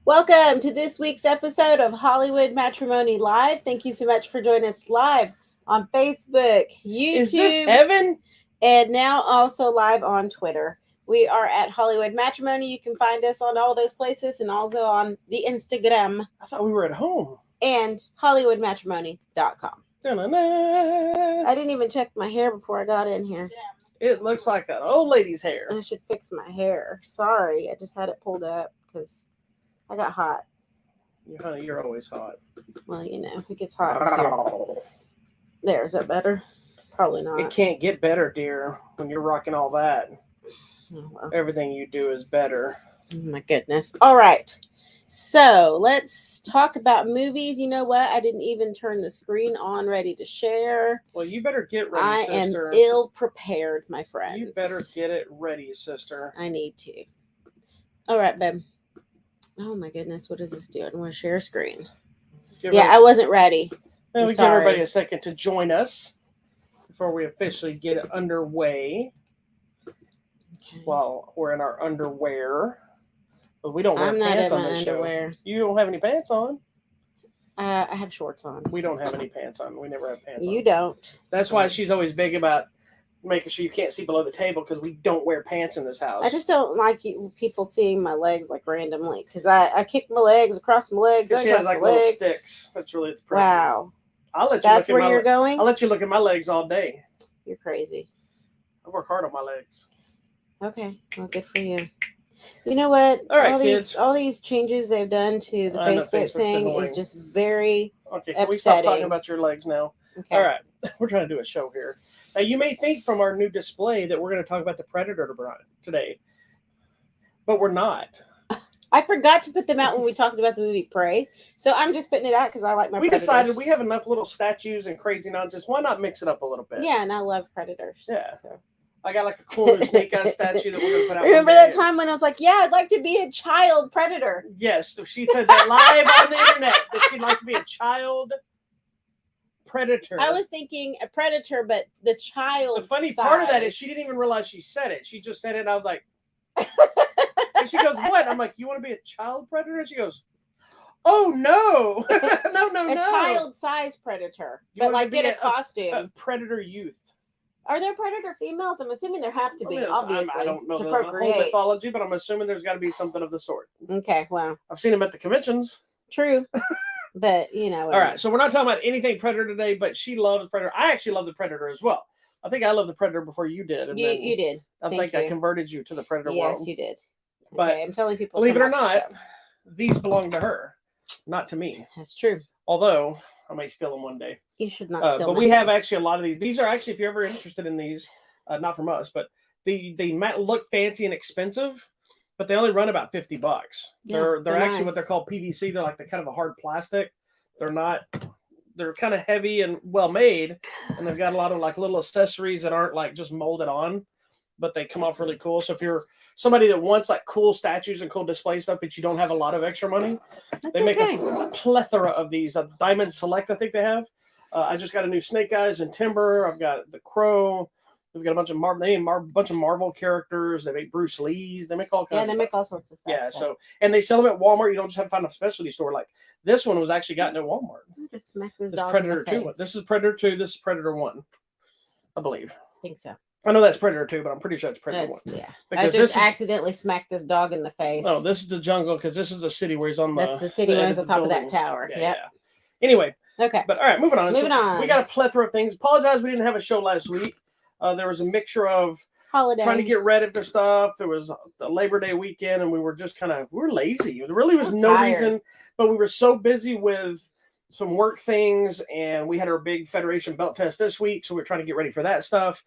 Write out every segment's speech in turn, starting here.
Welcome to this week's episode of Hollywood Matrimony Live. Thank you so much for joining us live on Facebook, YouTube, Is this heaven? and now also live on Twitter. We are at Hollywood Matrimony. You can find us on all those places and also on the Instagram I thought we were at home. and HollywoodMatrimony.com. Da-na-na. I didn't even check my hair before I got in here. It looks like an old lady's hair. I should fix my hair. Sorry, I just had it pulled up because I got hot. Honey, you're always hot. Well, you know, it gets hot here. There, is that better? Probably not. It can't get better, dear, when you're rocking all that. Oh, well. Everything you do is better. Oh, my goodness. All right. So let's talk about movies. You know what? I didn't even turn the screen on ready to share. Well, you better get ready, I sister. am ill prepared, my friends. You better get it ready, sister. I need to. All right, babe. Oh, my goodness. What does this do? I want to share screen. I wasn't ready. And we give sorry. everybody a second to join us before we officially get it underway. Okay. While we're in our underwear. But we don't wear I'm not pants in on my this underwear. show. You don't have any pants on. I have shorts on. We don't have any pants on. We never have pants on. You don't. That's why she's always big about making sure you can't see below the table because we don't wear pants in this house. I just don't like people seeing my legs like randomly because I kick my legs across my legs. She has like little sticks. That's really the problem. Wow. I'll let you That's look at where you're going? I'll let you look at my legs all day. You're crazy. I work hard on my legs. Okay. Well, good for you. You know what? All right, all these changes they've done to the Facebook thing is just very okay. Can upsetting. we stop talking about your legs now? Okay. All right. We're trying to do a show here. Now, you may think from our new display that we're going to talk about the Predator today, but we're not. I forgot to put them out when we talked about the movie Prey, so I'm just putting it out because I like my Predators. Decided we have enough little statues and crazy nonsense. Why not mix it up a little bit? Yeah, and I love Predators. Yeah. So. I got like a cool little snake eye statue that we're going to put out. Remember that time when I was like, yeah, I'd like to be a child predator? Yes. So she said that live on the internet that she'd like to be a child predator. I was thinking a predator, but the child. The funny size. part of that is she didn't even realize she said it. She just said it. And I was like, and she goes, what? I'm like, you want to be a child predator? And she goes, oh, no. no. A child size predator, You but wanna like be get a costume. A predator youth. Are there predator females? I'm assuming there have to be, obviously. I don't know to the whole procreate. mythology, but I'm assuming there's got to be something of the sort. Okay, well. I've seen them at the conventions. True. But, you know. All right, so we're not talking about anything Predator today, but she loves Predator. I actually love the Predator as well. I think I loved the Predator before you did. And you did. I think I converted you to the Predator world. Yes, you did. But okay, I'm telling people. Believe it or not, these belong to her, not to me. That's true. Although, I may steal them one day. You should not steal But we have actually a lot of these. These are actually, if you're ever interested in these, not from us, but they might look fancy and expensive, but they only run about $50. They're actually nice. What they're called PVC. They're like the kind of a hard plastic. They're not. They're kind of heavy and well made, and they've got a lot of like little accessories that aren't like just molded on, but they come off really cool. So if you're somebody that wants like cool statues and cool display stuff, but you don't have a lot of extra money, they make a plethora of these. Diamond Select, I think they have. I just got a new Snake Eyes and Timber. I've got the Crow. We've got a bunch of Marvel characters. They make Bruce Lee's. They make all kinds. Yeah, they make all sorts of stuff. Yeah, so and they sell them at Walmart. You don't just have to find a specialty store. Like this one was actually gotten at Walmart. Just smack this This dog Predator in the 2 face. one. This is Predator 2. This is Predator 1, I believe. I think so. I know that's Predator 2, but I'm pretty sure it's Predator 1. Yeah. Because I just accidentally smacked this dog in the face. Oh, this is the jungle because this is the city where he's on the. That's the city where he's on top of that tower. Yeah. Anyway. Okay. But all right, moving on. Moving on. We got a plethora of things. Apologize, we didn't have a show last week. There was a mixture of holiday trying to get ready for stuff. There was the Labor Day weekend, and we were just we were lazy. There really was no reason, but we were so busy with some work things, and we had our big Federation belt test this week, so we were trying to get ready for that stuff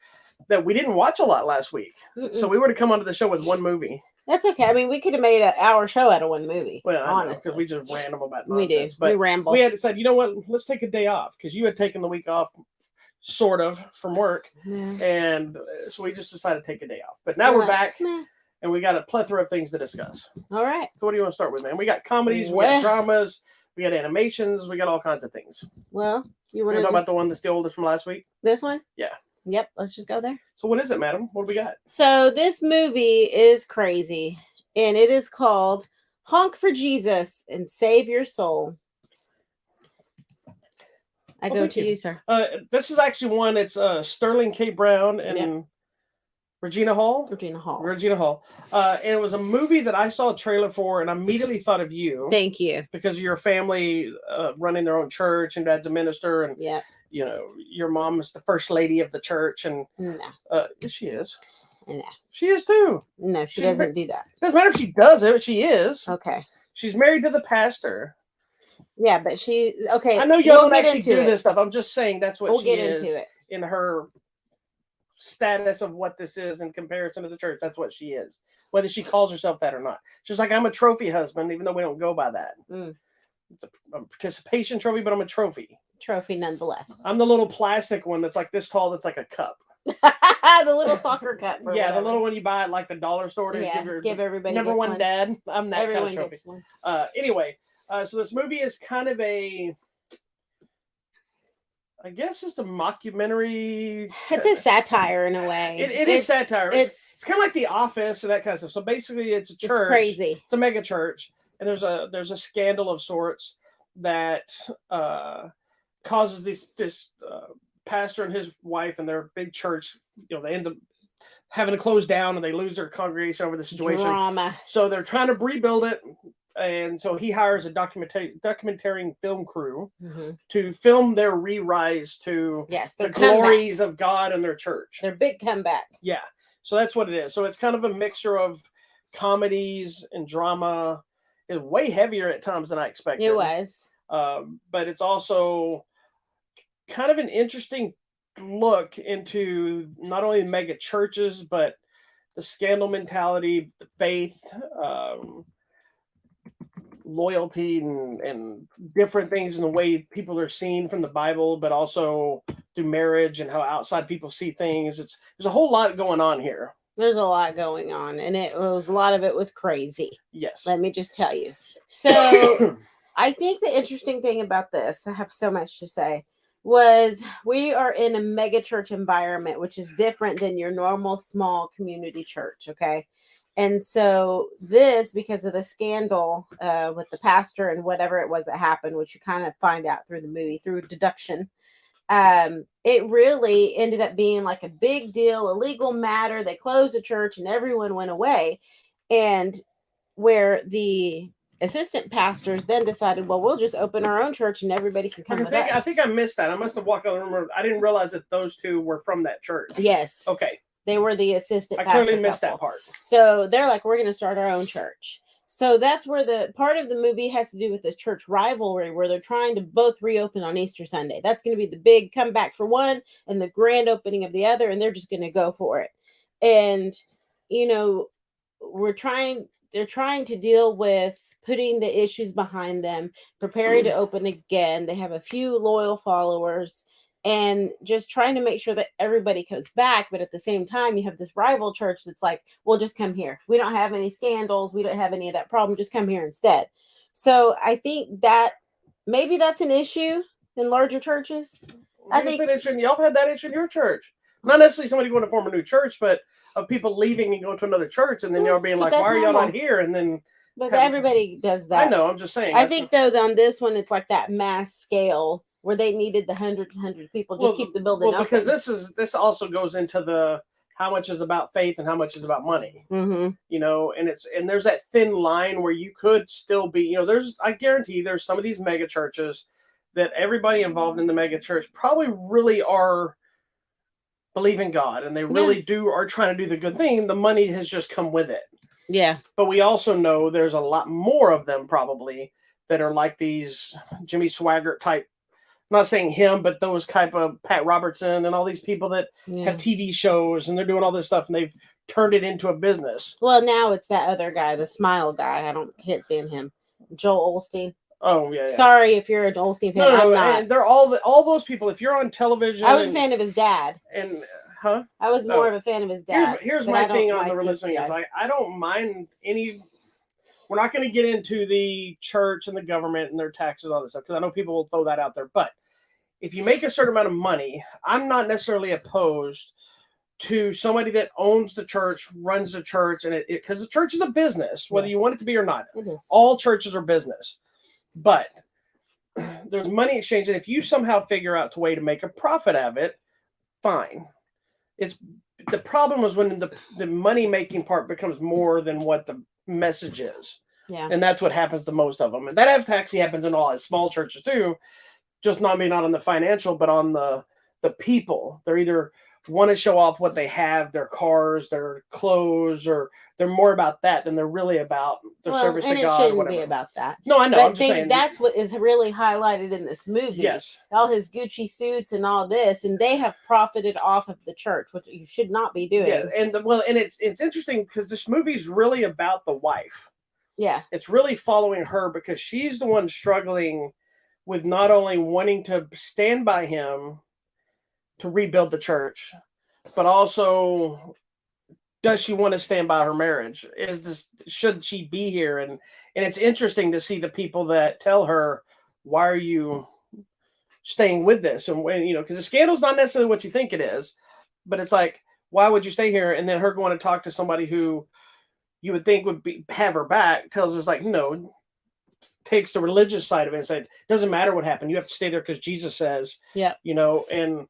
that we didn't watch a lot last week. So we would have come onto the show with one movie. That's okay. I mean, we could have made an hour show out of one movie. Well, honestly, because we just random about nonsense. We do. But we ramble. We had decided, you know what? Let's take a day off because you had taken the week off, sort of, from work, and so we just decided to take a day off. But now we're back, and we got a plethora of things to discuss. All right. So what do you want to start with, man? We got comedies, we got dramas, we got animations, we got all kinds of things. Well, you want to talk about the one that's the oldest from last week? This one? Yeah. Yep. Let's just go there. So what is it, madam? What do we got? So this movie is crazy. and it is called Honk for Jesus and Save Your Soul. I go to you, sir. This is actually one. It's Sterling K. Brown and Regina Hall. And it was a movie that I saw a trailer for, and I immediately thought of you. Thank you. Because of your family running their own church, and dad's a minister, and you know your mom is the first lady of the church, and she is. No. She is too. No, she doesn't do that. Doesn't matter if she does it, but she is. Okay. She's married to the pastor. Yeah, but she okay. I know y'all don't actually do this stuff. I'm just saying that's what she is into it. In her status of what this is in comparison to the church. That's what she is, whether she calls herself that or not. She's like, I'm a trophy husband, even though we don't go by that. It's a participation trophy, but I'm a trophy nonetheless. I'm the little plastic one that's like this tall, that's like a cup. The little soccer cup. The little one you buy at like the dollar store to give everybody number one dad. I'm that everyone kind of trophy. Anyway, so this movie is kind of I guess it's a mockumentary. It's a satire in a way. It is satire. It's kind of like The Office and that kind of stuff. So basically, it's a church. It's crazy. It's a mega church, and there's a scandal of sorts that causes this pastor and his wife and their big church. You know, they end up having to close down, and they lose their congregation over the situation. Drama. So they're trying to rebuild it. And so he hires a documentary film crew to film their re-rise to the glories of God and their church. Their big comeback. Yeah. So that's what it is. So it's kind of a mixture of comedies and drama. It's way heavier at times than I expected. It was. But it's also kind of an interesting look into not only mega churches, but the scandal mentality, the faith, loyalty and different things in the way people are seen from the Bible, but also through marriage and how outside people see things. There's a whole lot going on here. There's a lot going on, and a lot of it was crazy. Yes. Let me just tell you. So I think the interesting thing about this, I have so much to say, was we are in a mega church environment, which is different than your normal small community church. Okay. And so this, because of the scandal with the pastor and whatever it was that happened, which you kind of find out through the movie, through deduction, it really ended up being like a big deal, a legal matter. They closed the church and everyone went away. And where the assistant pastors then decided, well, we'll just open our own church and everybody can come with us. I think I missed that. I must have walked out of the room. I didn't realize that those two were from that church. Yes. Okay. They were the assistant pastor. I clearly missed that part. So they're like, we're going to start our own church. So that's where the part of the movie has to do with this church rivalry, where they're trying to both reopen on Easter Sunday. That's going to be the big comeback for one and the grand opening of the other. And they're just going to go for it. And, you know, they're trying to deal with putting the issues behind them, preparing to open again. They have a few loyal followers, and just trying to make sure that everybody comes back. But at the same time, you have this rival church that's like, well, just come here. We don't have any scandals. We don't have any of that problem. Just come here instead. So I think that maybe that's an issue in larger churches. I think it's an issue. Y'all had that issue in your church. Not necessarily somebody going to form a new church, but of people leaving and going to another church, and then y'all being like, why are y'all not here? And then everybody does that. I know, I'm just saying. I think though on this one, it's like that mass scale where they needed the hundreds and hundreds of people just keep the building open. Because this also goes into the how much is about faith and how much is about money. You know, and there's that thin line where you could still be, you know, I guarantee there's some of these mega churches that everybody involved in the mega church probably really are believe in God, and they really are trying to do the good thing. The money has just come with it. Yeah. But we also know there's a lot more of them probably that are like these Jimmy Swaggart type. I'm not saying him, but those type of Pat Robertson and all these people that have TV shows, and they're doing all this stuff, and they've turned it into a business. Well, now it's that other guy, the Smile guy. Can't stand him. Joel Osteen. Oh yeah. Sorry if you're an Osteen fan. No, I'm not. And they're all those people. If you're on television, I was a fan of his dad. And I was more of a fan of his dad. Here's my thing on the religion is I don't mind any. We're not going to get into the church and the government and their taxes, all this stuff, because I know people will throw that out there. But if you make a certain amount of money, I'm not necessarily opposed to somebody that owns the church, runs the church, and because the church is a business, whether you want it to be or not. It is. All churches are business, but there's money exchange, and if you somehow figure out a way to make a profit out of it, fine. It's the problem is when the money making part becomes more than what the message is. Yeah. And that's what happens to most of them. And that actually happens in all small churches too. Just not on the financial, but on the people. They're either want to show off what they have, their cars, their clothes, or they're more about that than they're really about their service to God. And it shouldn't be about that. No, I know. But I'm just saying that's what is really highlighted in this movie. Yes. All his Gucci suits and all this, and they have profited off of the church, which you should not be doing. Yeah, and it's interesting because this movie is really about the wife. Yeah. It's really following her because she's the one struggling with not only wanting to stand by him to rebuild the church, but also does she want to stand by her marriage? Should she be here? And it's interesting to see the people that tell her, why are you staying with this? And when, because the scandal's not necessarily what you think it is, but it's like, why would you stay here? And then her going to talk to somebody who you would think would have her back, tells us like, no, takes the religious side of it and said, doesn't matter what happened. You have to stay there because Jesus says, yeah, and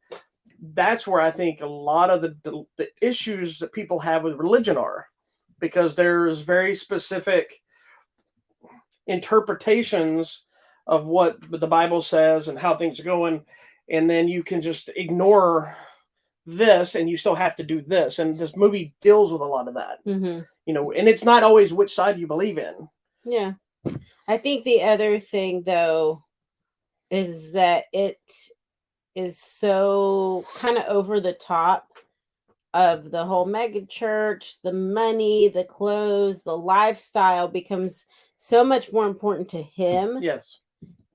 that's where I think a lot of the issues that people have with religion are, because there's very specific interpretations of what the Bible says and how things are going. And then you can just ignore this and you still have to do this. And this movie deals with a lot of that, and it's not always which side you believe in. Yeah. I think the other thing though, is that it is so kind of over the top of the whole mega church, the money, the clothes, the lifestyle becomes so much more important to him. Yes.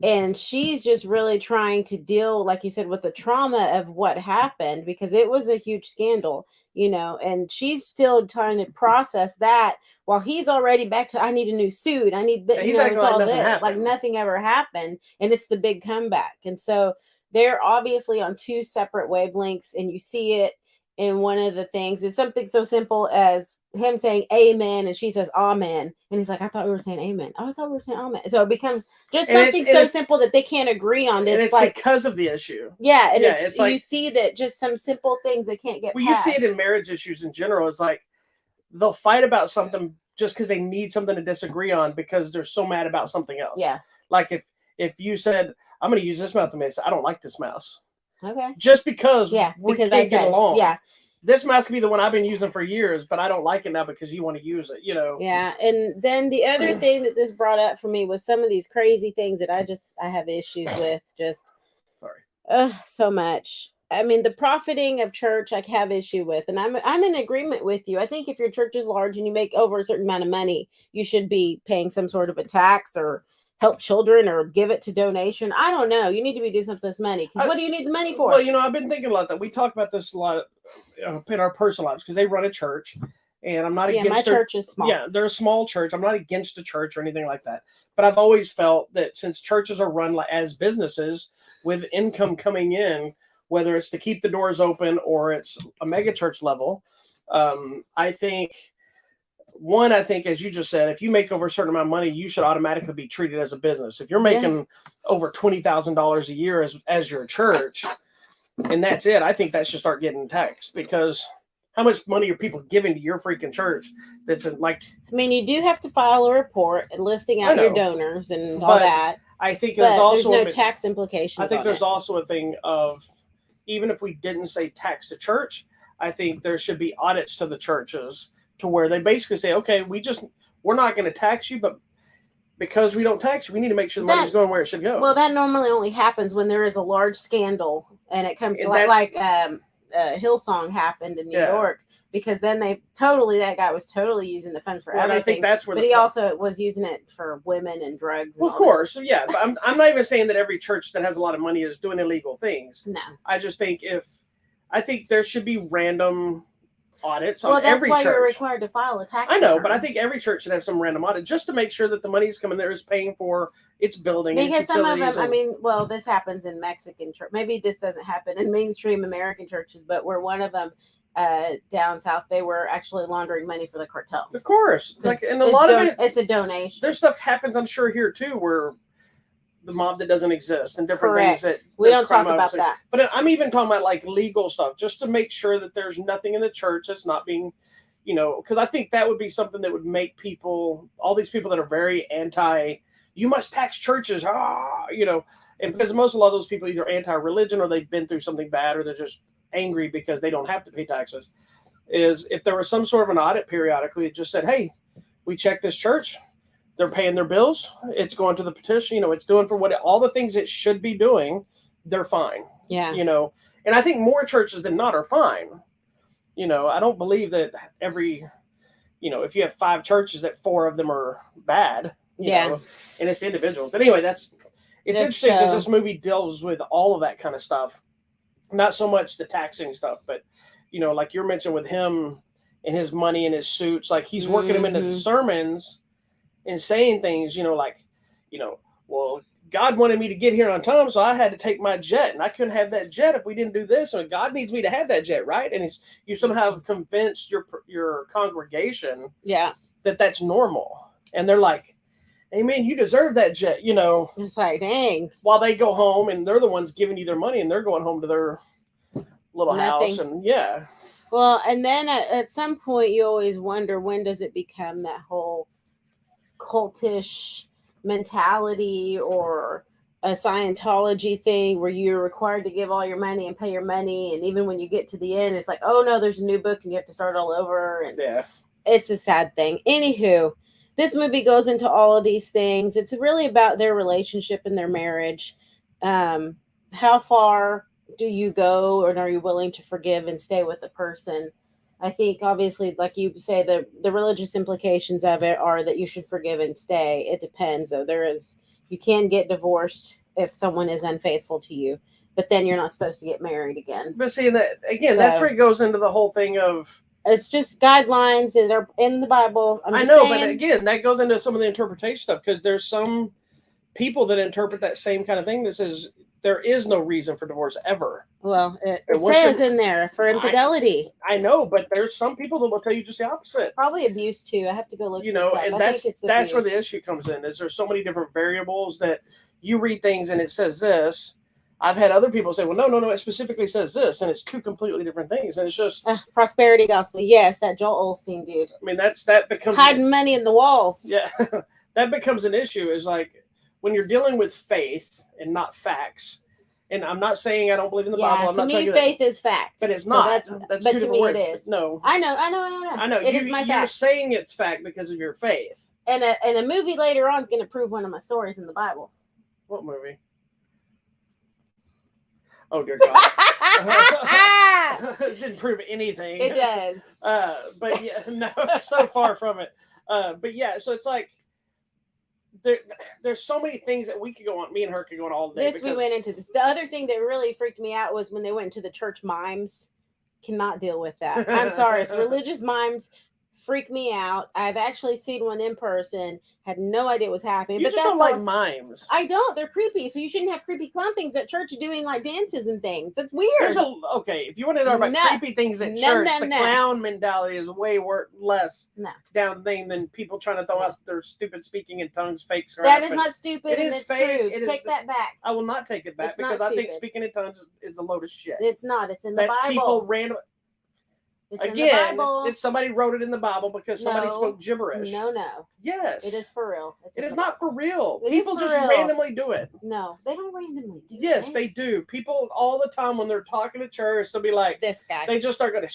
And she's just really trying to deal, like you said, with the trauma of what happened, because it was a huge scandal, and she's still trying to process that while he's already back to, I need a new suit. I need that. He's acting it's like all nothing this, happened. like nothing ever happened. And it's the big comeback. And so they're obviously on two separate wavelengths, and you see it in one of the things. It's something so simple as him saying amen and she says amen, and he's like, I thought we were saying amen. Oh, I thought we were saying amen. So it becomes just something so simple that they can't agree on. It's like because of the issue. Yeah, and it's like, you see that just some simple things they can't get past. You see it in marriage issues in general. It's like they'll fight about something just because they need something to disagree on because they're so mad about something else. Yeah. Like if you said, I'm going to use this mouse to make, I don't like this mouse. Okay. Just because we can't get along. Yeah. This mouse could be the one I've been using for years, but I don't like it now because you want to use it, Yeah. And then the other thing that this brought up for me was some of these crazy things that I have issues with. Just so much. I mean, the profiting of church, I have issue with, and I'm in agreement with you. I think if your church is large and you make over a certain amount of money, you should be paying some sort of a tax or help children or give it to donation. I don't know. You need to be doing something with this money, because what do you need the money for? Well, I've been thinking a lot that we talk about this a lot in our personal lives because they run a church, and I'm not against. My church is small. Yeah, they're a small church. I'm not against the church or anything like that, but I've always felt that since churches are run as businesses with income coming in, whether it's to keep the doors open or it's a mega church level, I think, as you just said, if you make over a certain amount of money, you should automatically be treated as a business. If you're making over $20,000 a year as your church, and that's it, I think that should start getting taxed, because how much money are people giving to your freaking church? That's like, I mean, you do have to file a report and listing out your donors and all that. I think there's no tax implications. I think there's also a thing of, even if we didn't say tax to church, I think there should be audits to the churches to where they basically say, okay, we're not going to tax you, but because we don't tax you, we need to make sure the money's going where it should go. Well, that normally only happens when there is a large scandal, and it comes to like Hillsong happened in New York, because then that guy was totally using the funds for everything. I think that's where. But he also was using it for women and drugs. Well, of course, but I'm not even saying that every church that has a lot of money is doing illegal things. No, I just think I think there should be random audits on every church. Well, that's why you're required to file a tax. I know, but I think every church should have some random audit just to make sure that the money's coming there is paying for its building. Because some of them, this happens in Mexican church. Maybe this doesn't happen in mainstream American churches, but where one of them down south, they were actually laundering money for the cartel. Of course. Like, and a lot of it, it's a donation. There's stuff happens, I'm sure, here too, where the mob that doesn't exist and different Correct. things that we don't talk about that. But I'm even talking about like legal stuff, just to make sure that there's nothing in the church that's not being, because I think that would be something that would make people, all these people that are very anti, you must tax churches, and because a lot of those people either anti-religion or they've been through something bad or they're just angry because they don't have to pay taxes, is if there was some sort of an audit periodically, it just said, hey, we checked this church. They're paying their bills. It's going to the petition. It's doing for all the things it should be doing. They're fine. Yeah. And I think more churches than not are fine. I don't believe that every, if you have 5 churches, that 4 of them are bad. You know, and it's individual. But anyway, it's interesting because this movie deals with all of that kind of stuff. Not so much the taxing stuff, but like you're mentioning with him and his money and his suits, like he's working them into the sermons. And saying things, well, God wanted me to get here on time, so I had to take my jet, and I couldn't have that jet if we didn't do this. And God needs me to have that jet, right? And you somehow convinced your congregation, that that's normal, and they're like, "Amen, you deserve that jet," It's like, dang. While they go home, and they're the ones giving you their money, and they're going home to their little house, and Well, and then at some point, you always wonder, when does it become that whole cultish mentality or a Scientology thing where you're required to give all your money and pay your money, and even when you get to the end, it's like, oh no, there's a new book and you have to start all over, and it's a sad thing. Anywho, this movie goes into all of these things. It's really about their relationship and their marriage. How far do you go, and are you willing to forgive and stay with the person? I think, obviously, like you say, the religious implications of it are that you should forgive and stay. It depends. So you can get divorced if someone is unfaithful to you, but then you're not supposed to get married again. But see, that again, that's where it goes into the whole thing of, it's just guidelines that are in the Bible. I know, but again, that goes into some of the interpretation stuff, because there's some people that interpret that same kind of thing that says there is no reason for divorce ever. Well, it says in there for infidelity. I know, but there's some people that will tell you just the opposite. Probably abuse too. I have to go look. And that's where the issue comes in. Is there's so many different variables that you read things and it says this. I've had other people say, well, no, it specifically says this, and it's 2 completely different things, and it's just prosperity gospel. Yes, that Joel Osteen dude. I mean, that becomes hiding money in the walls. Yeah, that becomes an issue. Is like, when you're dealing with faith and not facts, and I'm not saying I don't believe in the Bible. I'm not saying faith is fact, but it's not. That's 2 different words. It is. No, I know. It is my fact. You're saying it's fact because of your faith. And a movie later on is going to prove one of my stories in the Bible. What movie? Oh dear God! It didn't prove anything. It does. But yeah, no, so far from it. But yeah, so it's like, there's so many things that we could go on. Me and her could go on all day. We went into this. The other thing that really freaked me out was when they went into the church mimes. Cannot deal with that. I'm sorry. It's religious mimes freak me out. I've actually seen one in person. Had no idea what was happening. You just don't like mimes. I don't. They're creepy. So you shouldn't have creepy clown things at church doing like dances and things. That's weird. If you want to talk about creepy things at church, the clown mentality is way less down thing than people trying to throw out their stupid speaking in tongues fake crap. That is not stupid. It is fake. Take that back. I will not take it back, because I think speaking in tongues is a load of shit. It's not. It's in the Bible. That's people random. Again, it's somebody wrote it in the Bible because somebody spoke gibberish. No. Yes. It is for real. It is not for real. People just randomly do it. No, they don't randomly do it. Yes, they do. People all the time when they're talking to church, they'll be like, this guy. They just start going,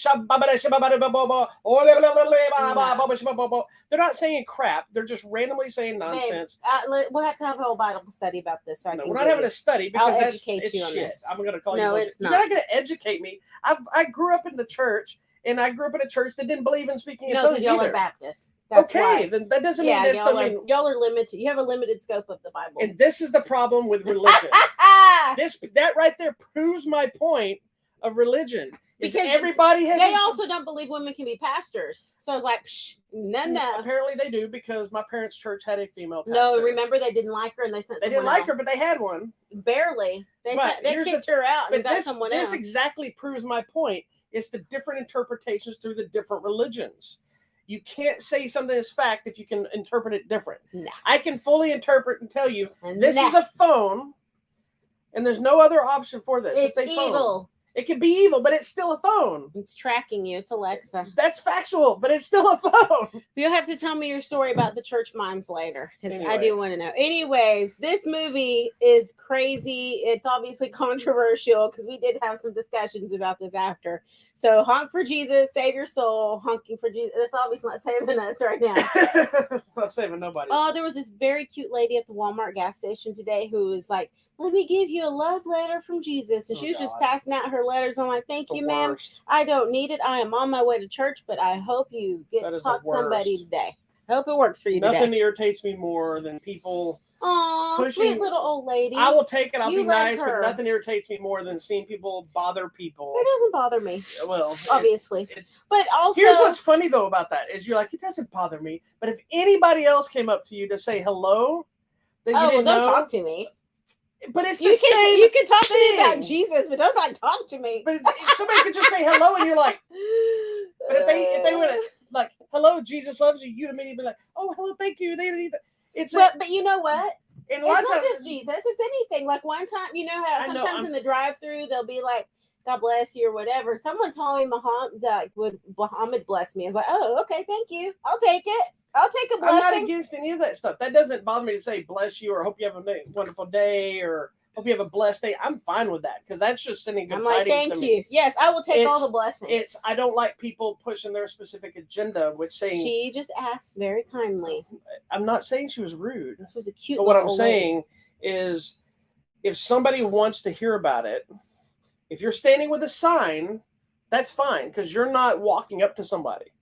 they're not saying crap. They're just randomly saying nonsense. We'll have to have a whole Bible study about this. So we're not having a study because I'll educate you on shit. this. I'm going to call you. No, it's not. You're not going to educate me. I grew up in the church. And I grew up in a church that didn't believe in speaking in tongues y'all either. are Baptists. That's why. Then that doesn't mean that. Y'all are limited. You have a limited scope of the Bible. And this is the problem with religion. That right there proves my point of religion. Because everybody has. They also don't believe women can be pastors. So I was like, no. Apparently they do, because my parents' church had a female pastor. No, remember they didn't like her and they sent. They didn't like her, but they had one. Barely. They kicked her out and got someone else. This exactly proves my point. It's the different interpretations through the different religions. You can't say something is fact if you can interpret it different. Nah. I can fully interpret and tell you this is a phone, and there's no other option for this. It's a evil. Phone. It can be evil, but it's still a phone. It's tracking you. It's Alexa. That's factual, but it's still a phone. You'll have to tell me your story about the church mimes later, because Anyway. I do want to know. Anyways, this movie is crazy. It's obviously controversial because we did have some discussions about this after. So honk for Jesus, save your soul. Honking for Jesus. That's obviously not saving us right now. Not saving nobody. Oh, there was this very cute lady at the Walmart gas station today who was like, let me give you a love letter from Jesus. And she was just passing out her letters. I'm like, thank you, ma'am. I don't need it. I am on my way to church, but I hope you get to talk to somebody today. I hope it works for you today. Nothing irritates me more than people pushing. Sweet little old lady. I will take it. I'll be nice, but nothing irritates me more than seeing people bother people. It doesn't bother me. Well, obviously. But also, here's what's funny though about that is you're like, it doesn't bother me. But if anybody else came up to you to say hello, then you didn't know. Don't talk to me. But it's the same. You can talk to me about Jesus, but don't talk to me. But if somebody could just say hello, and you're like, but if they would have like, hello, Jesus loves you, you'd immediately be like, oh, hello, thank you. But you know what? It's not just Jesus. It's anything. Like one time, you know how sometimes in the drive-through they'll be like, God bless you or whatever. Someone told me Muhammad bless me. I was like, oh, okay, thank you. I'll take it. I'll take a blessing. I'm not against any of that stuff. That doesn't bother me to say bless you or hope you have a wonderful day or hope you have a blessed day. I'm fine with that because that's just sending good tidings to me. Thank you. Yes, I will take all the blessings. I don't like people pushing their specific agenda, which saying she just asked very kindly. I'm not saying she was rude. She was a cute. But what I'm saying is, if somebody wants to hear about it, if you're standing with a sign, that's fine because you're not walking up to somebody.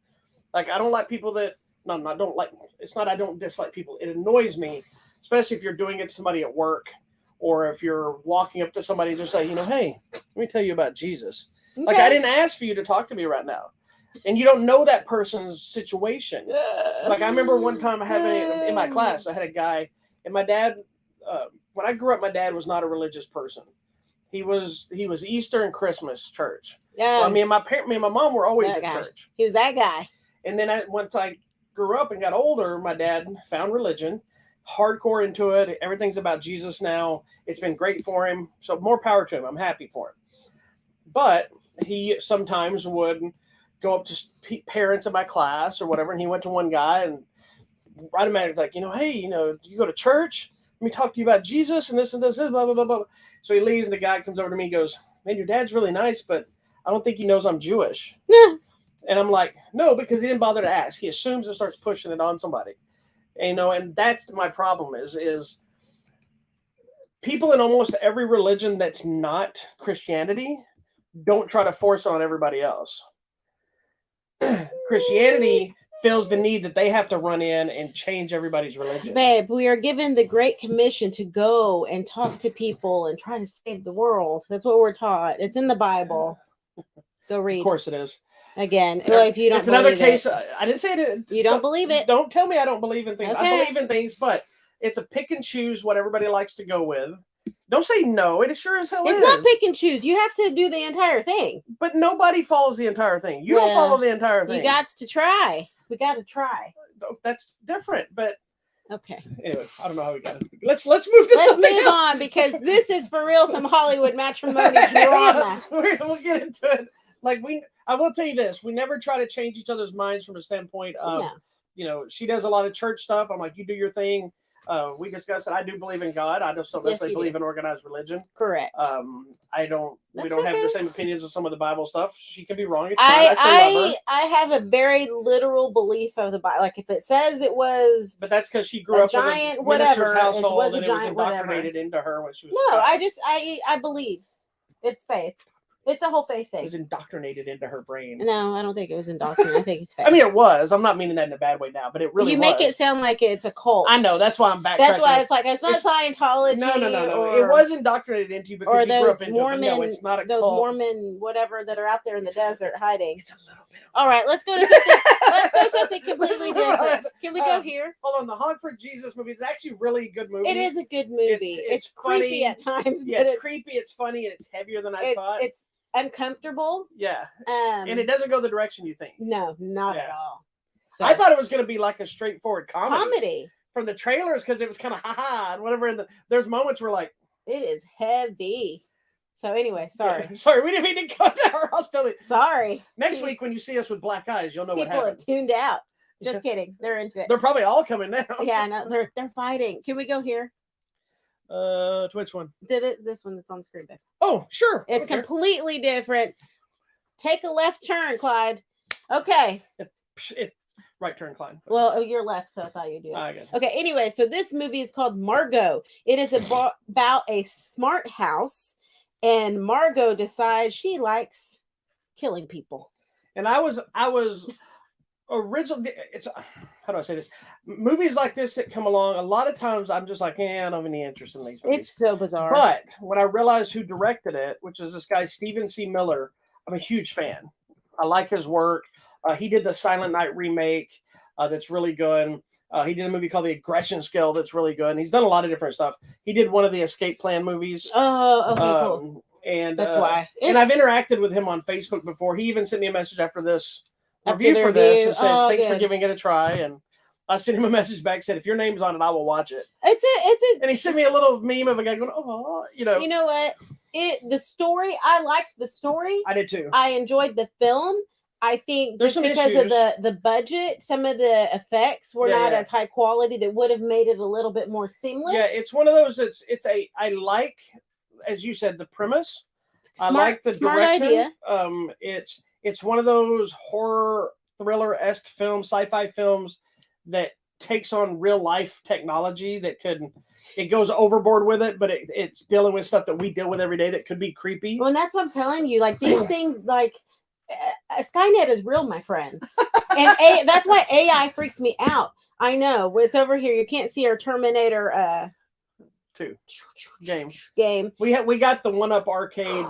Like I don't like people that. No, I don't like. It's not. I don't dislike people. It annoys me, especially if you're doing it to somebody at work, or if you're walking up to somebody and just say, hey, let me tell you about Jesus. Okay. Like I didn't ask for you to talk to me right now, and you don't know that person's situation. Like I remember one time having in my class, I had a guy, and my dad. When I grew up, my dad was not a religious person. He was Easter and Christmas church. Yeah. Well, me and my mom were always at church. He was that guy. And then once I grew up and got older, my dad found religion, hardcore into it. Everything's about Jesus now. It's been great for him. So more power to him. I'm happy for him. But he sometimes would go up to parents in my class or whatever. And he went to one guy and automatically like, hey, do you go to church? Let me talk to you about Jesus and this, blah, blah, blah, blah. So he leaves and the guy comes over to me and goes, man, your dad's really nice, but I don't think he knows I'm Jewish. Yeah. And I'm like, no, because he didn't bother to ask. He assumes and starts pushing it on somebody. And that's my problem is people in almost every religion that's not Christianity don't try to force it on everybody else. Christianity feels the need that they have to run in and change everybody's religion. Babe, we are given the Great Commission to go and talk to people and try to save the world. That's what we're taught. It's in the Bible. Go read. Of course it is. Again, well, if you don't, it's another case. I didn't say it. You don't believe it. Don't tell me I don't believe in things. Okay. I believe in things, but it's a pick and choose what everybody likes to go with. Don't say no. It sure as hell is. It's not pick and choose. You have to do the entire thing. But nobody follows the entire thing. You don't follow the entire thing. You got to try. We got to try. That's different, but. Okay. Anyway, I don't know how we got it. Let's move to something else. Let's move on because this is for real some Hollywood matrimony drama. We'll get into it. I will tell you this: we never try to change each other's minds from a standpoint of, she does a lot of church stuff. I'm like, you do your thing. We discussed it. I do believe in God. I just don't necessarily believe in organized religion. Correct. We don't have the same opinions of some of the Bible stuff. She can be wrong. It's fine. I have a very literal belief of the Bible. Like if it says it was, but that's because she grew up giant, in a minister's household it was and it was indoctrinated into her when she was. No, I believe it's faith. It's a whole faith thing. It was indoctrinated into her brain. No, I don't think it was indoctrinated. I think it's faith. I mean, it was. I'm not meaning that in a bad way now, but it really was. You make it sound like it's a cult. I know. That's why I'm backtracking. That's why it's like, it's not Scientology. No. It was indoctindoctrinated into you because you grew up into it. No, it's not a those cult. Mormon whatever that are out there in the desert hiding. It's a little bit. All right, let's go to something. Let's do something completely different. Can we go here? Hold on. The Honk for Jesus movie is actually really a good movie. It is a good movie. It's creepy funny at times. Yeah, it's creepy. It's funny, and it's heavier than I thought. uncomfortable. Yeah. And it doesn't go the direction you think. No, not at all. So, I thought it was going to be like a straightforward comedy from the trailers, because it was kind of ha-ha and whatever. And there's moments where like, it is heavy. So anyway, sorry. Yeah, sorry, we didn't mean to go to our hostility. Sorry. Next week when you see us with black eyes, you'll know what People happened. have tuned out. Just kidding. They're into it. They're probably all coming now. Yeah, no, they're fighting. Can we go here? To which one? This one that's on the screen back. Oh, sure. It's completely different. Take a left turn, Clyde. Okay. Right turn, Clyde. Well, you're left, so I thought you'd do it. I got you. Okay, anyway, so this movie is called Margaux. It is about a smart house, and Margaux decides she likes killing people. And I was originally, it's, how do I say this? Movies like this that come along, a lot of times I'm just like, I don't have any interest in these movies. It's so bizarre. But when I realized who directed it, which is this guy, Stephen C. Miller, I'm a huge fan. I like his work. He did the Silent Night remake that's really good. He did a movie called The Aggression Scale that's really good. And he's done a lot of different stuff. He did one of the Escape Plan movies. Oh, okay, cool. And that's why. And I've interacted with him on Facebook before. He even sent me a message after this review for this and said, thanks for giving it a try. And I sent him a message back, said, if your name's on it, I will watch it. And he sent me a little meme of a guy going, oh, You know what? The story, I liked the story. I did too. I enjoyed the film. I think there's just because of the budget, some of the effects were not as high quality that would have made it a little bit more seamless. Yeah, it's one of those, I like, as you said, the premise. I like the smart direction. idea. It's one of those horror thriller-esque films, sci-fi films that takes on real life technology it goes overboard with it, but it's dealing with stuff that we deal with every day that could be creepy. Well, and that's what I'm telling you. Like these things, like Skynet is real, my friends, and that's why AI freaks me out. I know it's over here. You can't see our Terminator 2 game. We got the 1-up arcade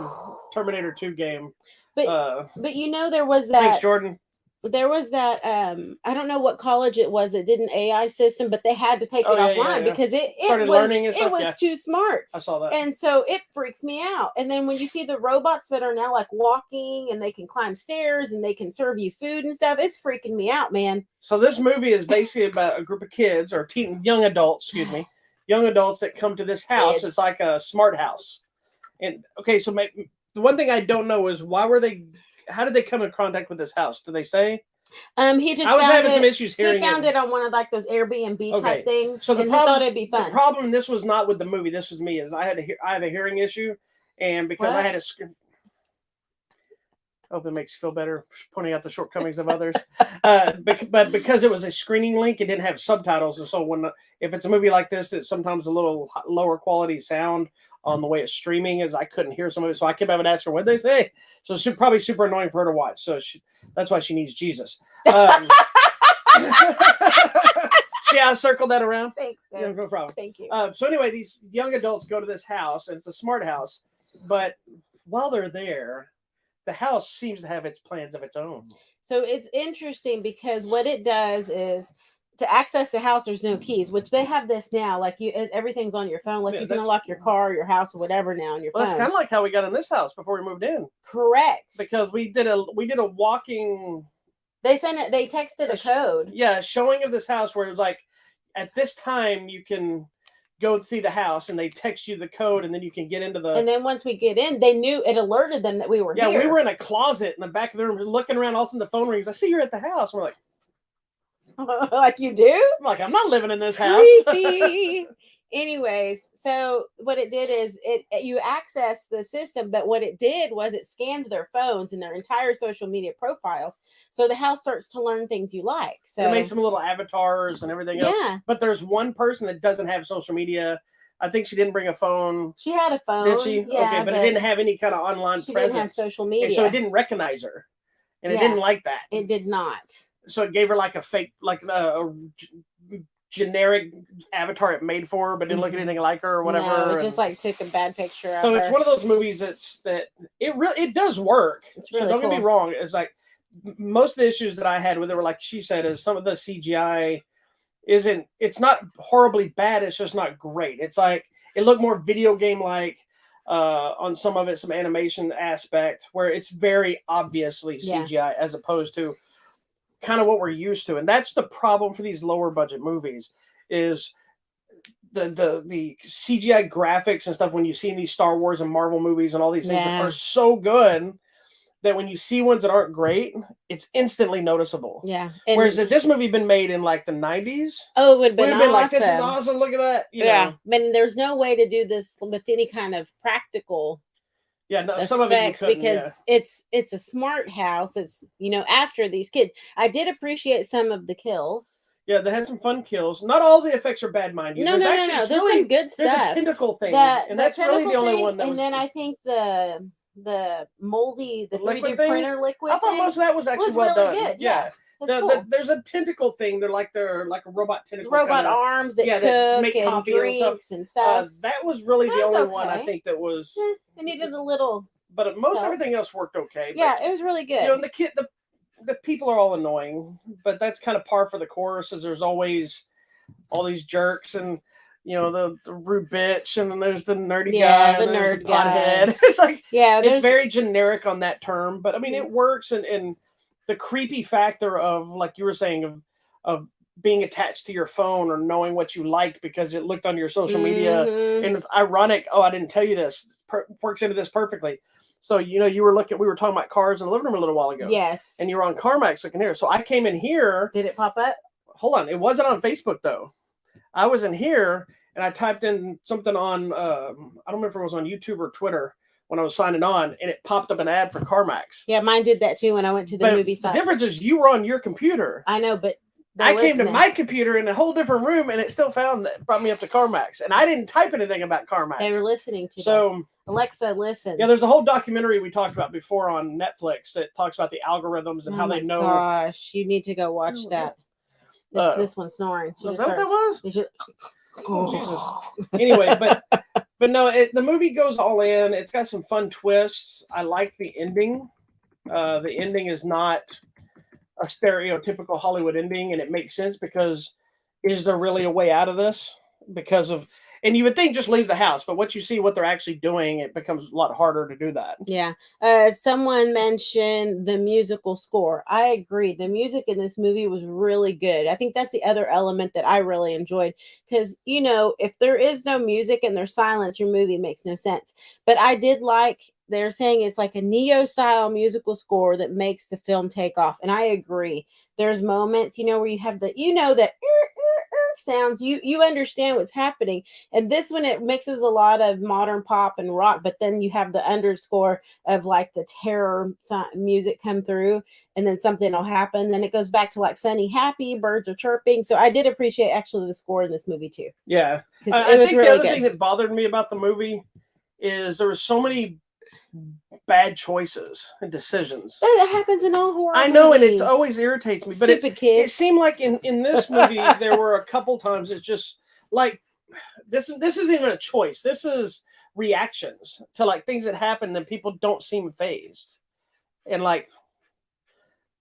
Terminator 2 game. But there was that. Thanks, Jordan. There was that. I don't know what college it was that did an AI system, but they had to take it offline because it was too smart. I saw that, and so it freaks me out. And then when you see the robots that are now like walking and they can climb stairs and they can serve you food and stuff, it's freaking me out, man. So this movie is basically about a group of kids or young adults that come to this house. Kids. It's like a smart house. And okay, so the one thing I don't know is how did they come in contact with this house? Do they say? I was having some issues hearing it. He found it on one of like those Airbnb type things. So he thought it'd be fun. The problem, this was not with the movie. This was me. Is I have a hearing issue, and because I had a. Hope it makes you feel better pointing out the shortcomings of others. But because it was a screening link, it didn't have subtitles, and so if it's a movie like this, it's sometimes a little lower quality sound on the way it's streaming, as I couldn't hear some of it. So I kept having to ask her, what did they say? So it's probably super annoying for her to watch. So that's why she needs Jesus. See how I circled that around? Thanks, man. Yeah, no problem. Thank you. So anyway, these young adults go to this house, and it's a smart house. But while they're there, the house seems to have its plans of its own. So it's interesting because what it does is, to access the house, there's no keys, which they have this now. Like everything's on your phone. Like you can unlock your car, your house, or whatever now on your phone. That's kind of like how we got in this house before we moved in. Correct. Because we did a walking. They texted a code. Yeah, showing of this house where it was like, at this time you can go see the house, and they text you the code, and then you can get into the. And then once we get in, they knew it alerted them that we were here. Yeah, we were in a closet in the back of the room looking around. All of a sudden the phone rings. I see you're at the house. And we're like. Like you do? I'm like, I'm not living in this house. Creepy. Anyways, so what it did is you access the system, but what it did was it scanned their phones and their entire social media profiles. So the house starts to learn things you like. So it made some little avatars and everything else. Yeah. But there's one person that doesn't have social media. I think she didn't bring a phone. She had a phone. Did she? Yeah, okay, but it didn't have any kind of online she presence. Didn't have social media. And so it didn't recognize her. And it didn't like that. It did not. So it gave her like a fake, like a generic avatar it made for her, but didn't look anything like her or whatever. No, it just like took a bad picture. So of it's her. one of those movies it does work. It's really so don't cool. get me wrong. It's like most of the issues that I had with it were like she said, is some of the CGI it's not horribly bad. It's just not great. It's like it looked more video game like. on some of it, some animation aspect where it's very obviously CGI as opposed to kind of what we're used to. And that's the problem for these lower budget movies is the CGI graphics and stuff when you see in these Star Wars and Marvel movies and all these things that are so good that when you see ones that aren't great, it's instantly noticeable. Yeah. Whereas if this movie had been made in like the 90s, it would have been awesome. Like, this is awesome. Look at that. You know. But there's no way to do this with any kind of practical some of it you couldn't, because it's a smart house. It's, after these kids. I did appreciate some of the kills. Yeah, they had some fun kills. Not all the effects are bad, mind you. No. There's some good stuff. There's a tentacle thing, and that's really the only one that was... And then I think the moldy, the 3D printer liquid. I thought most of that was actually well done. Good. Yeah. Cool. There's a tentacle thing. They're like a robot tentacle. Robot arms that cook make coffee and drinks and stuff. That was really the only one I think that was. It needed a little. But most everything else worked okay. Yeah, it was really good. And the people are all annoying, but that's kind of par for the course. Is there's always all these jerks and. The rude bitch, and then there's the nerdy guy, the nerd pothead. It's like, it's very generic on that term, but I mean, it works. And the creepy factor of, like you were saying, of being attached to your phone or knowing what you liked because it looked on your social media, and it's ironic. Oh, I didn't tell you this. Works into this perfectly. So, we were talking about cars in the living room a little while ago. Yes. And you were on CarMax looking here. So I came in here. Did it pop up? Hold on. It wasn't on Facebook though. I was in here and I typed in something on, I don't remember if it was on YouTube or Twitter when I was signing on, and it popped up an ad for CarMax. Yeah, mine did that too when I went to the movie site. The difference is you were on your computer. I know, but I came to my computer in a whole different room, and it still brought me up to CarMax. And I didn't type anything about CarMax. They were listening to them. Alexa listens. Yeah, there's a whole documentary we talked about before on Netflix that talks about the algorithms and how they know. Gosh, you need to go watch that. This one's snoring. Is that what that was? You should... Oh, Jesus. Anyway, but no, the movie goes all in. It's got some fun twists. I like the ending. The ending is not a stereotypical Hollywood ending, and it makes sense because is there really a way out of this? And you would think just leave the house, but once you see what they're actually doing, it becomes a lot harder to do that. Yeah. Someone mentioned the musical score. I agree. The music in this movie was really good. I think that's the other element that I really enjoyed because, if there is no music and there's silence, your movie makes no sense. But I did like, they're saying it's like a Neo-style musical score that makes the film take off. And I agree. There's moments, where you have that sounds, you understand what's happening. And this one, it mixes a lot of modern pop and rock, but then you have the underscore of like the terror music come through, and then something will happen. Then it goes back to like sunny, happy, birds are chirping. So I did appreciate actually the score in this movie too. Yeah. I think really the other thing that bothered me about the movie is there were so many bad choices and decisions. That happens in all horror I know, movies. and it always irritates me. Stupid But kids. It seemed like in this movie there were a couple times it's just like this isn't even a choice. This is reactions to like things that happen that people don't seem fazed. And like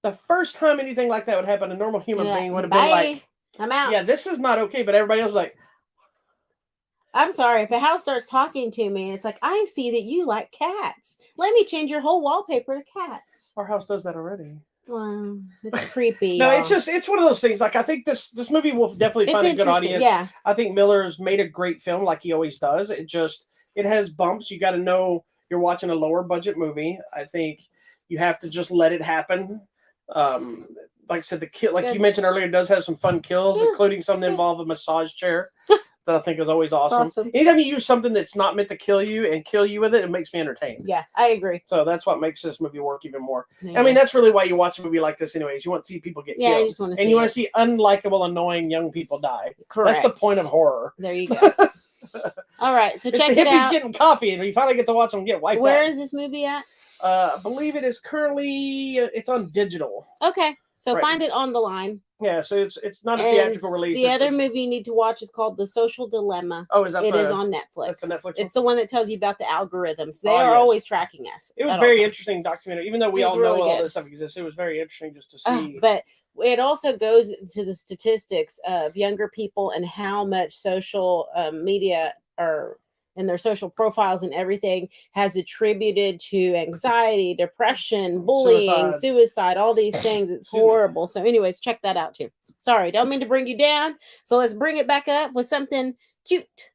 the first time anything like that would happen, a normal human being would have been like, I'm out. Yeah, this is not okay. But everybody else is like, I'm sorry, if a house starts talking to me and it's like, I see that you like cats. Let me change your whole wallpaper to cats. Our house does that already. Well, it's creepy. No, it's one of those things. Like I think this movie will definitely find a good audience. Yeah. I think Miller's made a great film like he always does. It has bumps. You got to know you're watching a lower budget movie. I think you have to just let it happen. Like I said, the kill, like you mentioned earlier, does have some fun kills, including some that involve a massage chair. That I think is always awesome. Anytime you use something that's not meant to kill you and kill you with it, it makes me entertained. Yeah, I agree. So that's what makes this movie work even more. Yeah. I mean, that's really why you watch a movie like this anyways. You want to see people get killed. You just want to see and you want to see unlikable, annoying young people die. Correct. That's the point of horror. There you go. All right, so check it out. Hippies getting coffee, and you finally get to watch them get wiped out. Where is this movie at? I believe it is currently, it's on digital. Okay, so find it on the line. Yeah, so it's not a theatrical release. The other movie you need to watch is called The Social Dilemma. Oh, is that It is on Netflix. That's the Netflix. It's the one that tells you about the algorithms. They are always tracking us. It was very interesting documentary. Even though we all know all this stuff exists, it was very interesting just to see. But it also goes to the statistics of younger people and how much social media and their social profiles and everything has attributed to anxiety, depression, bullying, suicide, all these things. It's horrible. So anyways, check that out too. Sorry, don't mean to bring you down. So let's bring it back up with something cute.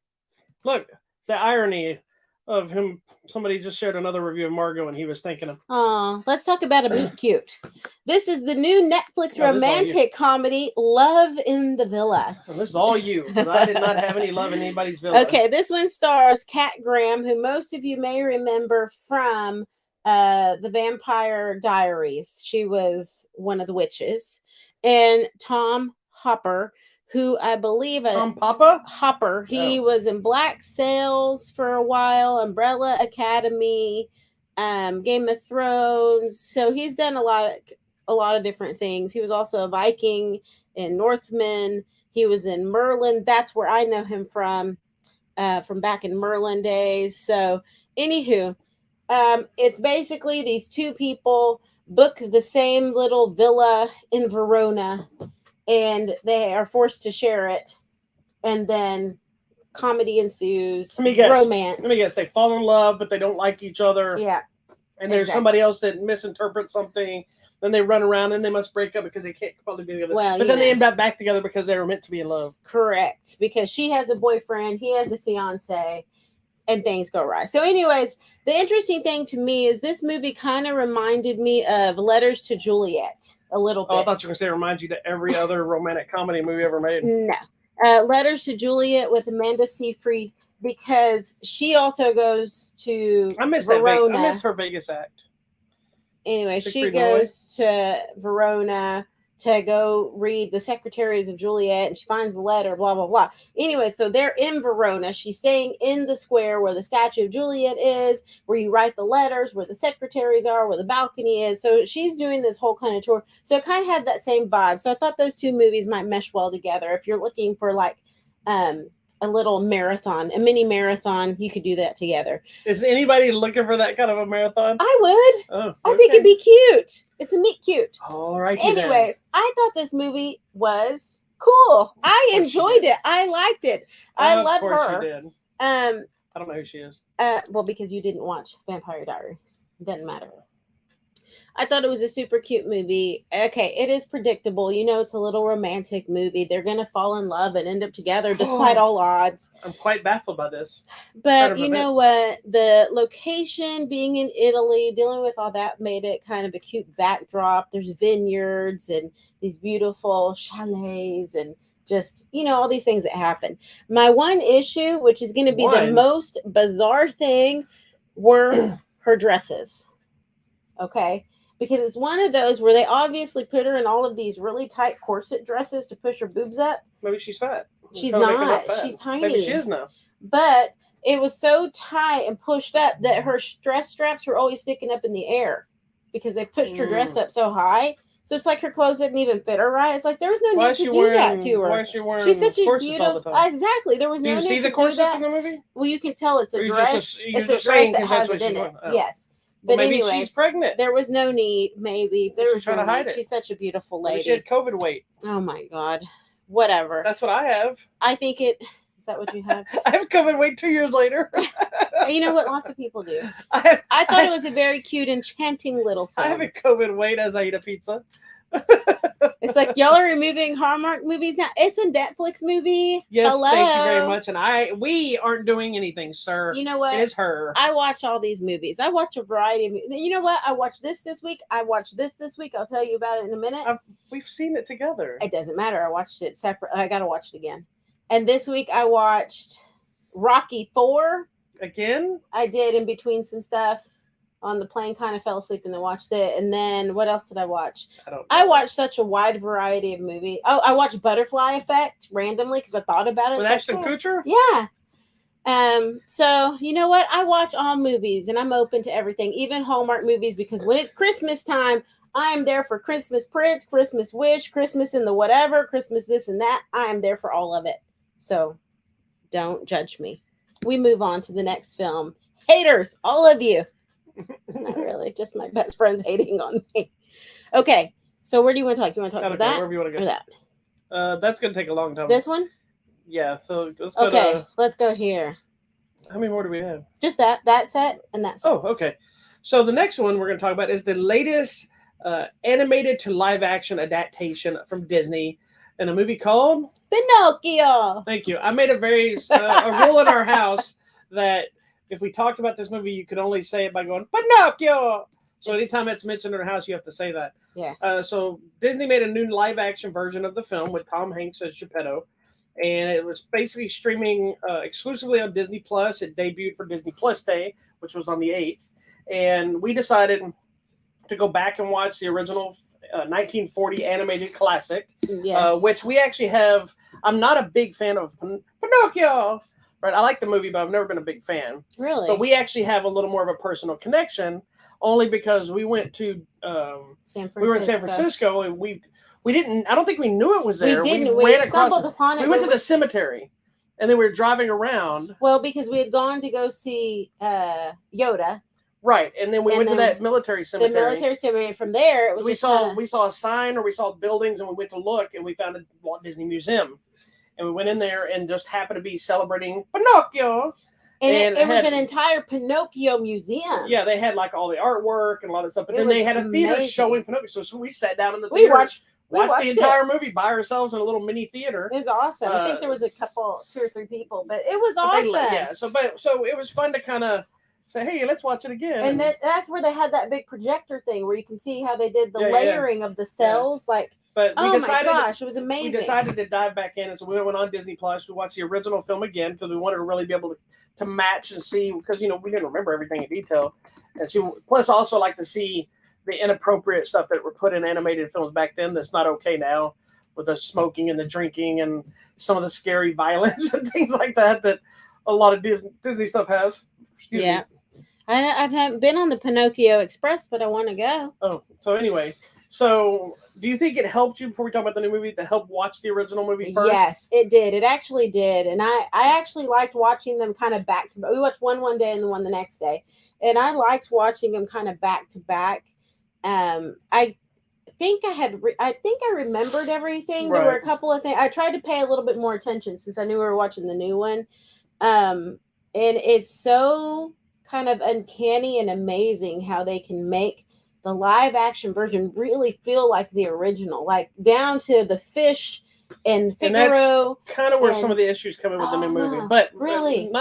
Look, the irony of him. Somebody just shared another review of Margaux, and he was thinking of. Oh, let's talk about a meet cute. This is the new Netflix romantic comedy, Love in the Villa. And this is all you, because I did not have any love in anybody's villa. Okay, this one stars Kat Graham, who most of you may remember from the Vampire Diaries. She was one of the witches, and Tom Hopper, who I believe Hopper. He was in Black Sails for a while, Umbrella Academy, Game of Thrones. So he's done a lot of different things. He was also a Viking in Northman. He was in Merlin. That's where I know him from back in Merlin days. So anywho, it's basically these two people book the same little villa in Verona, and they are forced to share it, and then comedy ensues. Romance. Let me guess. They fall in love, but they don't like each other. Yeah. And there's somebody else that misinterprets something. Then they run around and they must break up because they can't probably be together. Well, but then they end up back together because they were meant to be in love. Correct. Because she has a boyfriend, he has a fiance, and things go right. So anyways, the interesting thing to me is this movie kind of reminded me of Letters to Juliet a little bit. Oh, I thought you were going to say it reminds you to every other romantic comedy movie ever made. No. Letters to Juliet with Amanda Seyfried, because she also goes to Verona. I miss her Vegas act. Anyway, she goes to Verona to go read the Secretaries of Juliet, and she finds the letter, blah, blah, blah. Anyway, so they're in Verona. She's staying in the square where the statue of Juliet is, where you write the letters, where the secretaries are, where the balcony is. So she's doing this whole kind of tour. So it kind of had that same vibe. So I thought those two movies might mesh well together. If you're looking for like a little marathon, a mini marathon, you could do that together. Is anybody looking for that kind of a marathon? I would. Oh, okay. I think it'd be cute. It's a meet cute. All right. Anyways, I thought this movie was cool. I enjoyed it. I liked it. I love her. Of course you did. I don't know who she is. Well, because you didn't watch Vampire Diaries. It doesn't matter. I thought it was a super cute movie. Okay, it is predictable. You know, it's a little romantic movie. They're going to fall in love and end up together despite all odds. I'm quite baffled by this. But you know what? The location, being in Italy, dealing with all that made it kind of a cute backdrop. There's vineyards and these beautiful chalets and just, you know, all these things that happen. My one issue, which is going to be the most bizarre thing, were her dresses. Okay? Because it's one of those where they obviously put her in all of these really tight corset dresses to push her boobs up. Maybe she's fat. She's not. She's tiny. Maybe she is now. But it was so tight and pushed up that her dress straps were always sticking up in the air because they pushed her dress up so high. So it's like her clothes didn't even fit her right. It's like there was no need to do that to her. Why is she wearing She's such a beautiful all the time? Exactly. There was no need to do that. Do you see the corsets in the movie? Well, you can tell it's a dress. It's a dress that has it in it. Yes. But well, maybe anyways, she's pregnant. There was no need. Maybe there was trying no to hide need. it. She's such a beautiful lady. Maybe she had COVID weight. Oh my God. Whatever. That's what I have. I think it. Is that what you have? I have COVID weight 2 years later. You know what? Lots of people do. I thought it was a very cute, enchanting little film. I have a COVID weight as I eat a pizza. It's like y'all are removing Hallmark movies now. It's a Netflix movie. Yes, hello. Thank you very much. And we aren't doing anything, sir. You know what? It is her. I watch all these movies. I watch a variety of movies. You know what? I watched this week. I watched this week. I'll tell you about it in a minute. We've seen it together. It doesn't matter. I watched it separate. I got to watch it again. And this week I watched Rocky 4. Again? I did in between some stuff. On the plane, kind of fell asleep and then watched it. And then what else did I watch? I watched such a wide variety of movies. Oh, I watched Butterfly Effect randomly because I thought about it. With Ashton Kutcher? Yeah. So you know what? I watch all movies and I'm open to everything, even Hallmark movies, because when it's Christmas time, I am there for Christmas Prince, Christmas Wish, Christmas in the whatever, Christmas this and that. I am there for all of it. So don't judge me. We move on to the next film. Haters, all of you. Not really, just my best friends hating on me. Okay, so where do you want to talk? You want to talk about that wherever you want to go. Or that? That's going to take a long time. This one? Yeah, so let's go let's go here. How many more do we have? Just that set and that's Oh, okay. So the next one we're going to talk about is the latest animated to live action adaptation from Disney in a movie called Pinocchio. Thank you. I made a rule in our house that if we talked about this movie, you could only say it by going Pinocchio. So anytime it's mentioned in our house, you have to say that. Yes. So Disney made a new live action version of the film with Tom Hanks as Geppetto, and it was basically streaming exclusively on Disney Plus. It debuted for Disney Plus Day, which was on the 8th, and we decided to go back and watch the original 1940 animated classic, yes. Which we actually have. I'm not a big fan of Pinocchio. Right, I like the movie, but I've never been a big fan. Really? But we actually have a little more of a personal connection, only because we went to San Francisco. We were in San Francisco, and we didn't. I don't think we knew it was there. We didn't. We ran stumbled upon it. We went to the cemetery, and then we were driving around. Well, because we had gone to go see Yoda. Right, and then we went to that military cemetery. The military cemetery. From there, it was. We saw a sign, or we saw buildings, and we went to look, and we found a Walt Disney Museum, and we went in there and just happened to be celebrating Pinocchio. And it was an entire Pinocchio museum. Yeah, they had like all the artwork and a lot of stuff, but then they had a theater showing Pinocchio. So we sat down in the theater. We watched the entire movie by ourselves in a little mini theater. It was awesome. I think there was 2 or 3 people, but it was awesome. So it was fun to kind of say, hey, let's watch it again. And that's where they had that big projector thing where you can see how they did the layering of the cells. Yeah. Like, but my gosh, it was amazing. We decided to dive back in, and so we went on Disney Plus. We watched the original film again because we wanted to really be able to match and see, because we didn't remember everything in detail, and see. Plus, also like to see the inappropriate stuff that were put in animated films back then that's not okay now, with the smoking and the drinking and some of the scary violence and things like that a lot of Disney stuff has. Excuse me. I haven't been on the Pinocchio Express, but I want to go. Oh, so anyway. So, do you think it helped you, before we talk about the new movie, to help watch the original movie first? Yes, it did. It actually did. And I actually liked watching them kind of back to back. We watched one day and the one the next day. And I liked watching them kind of back to back. I think I remembered everything. Right. There were a couple of things. I tried to pay a little bit more attention since I knew we were watching the new one. And it's so kind of uncanny and amazing how they can make the live action version really feel like the original, like down to the fish and Figaro. That's kind of where some of the issues come in with the new movie. But really,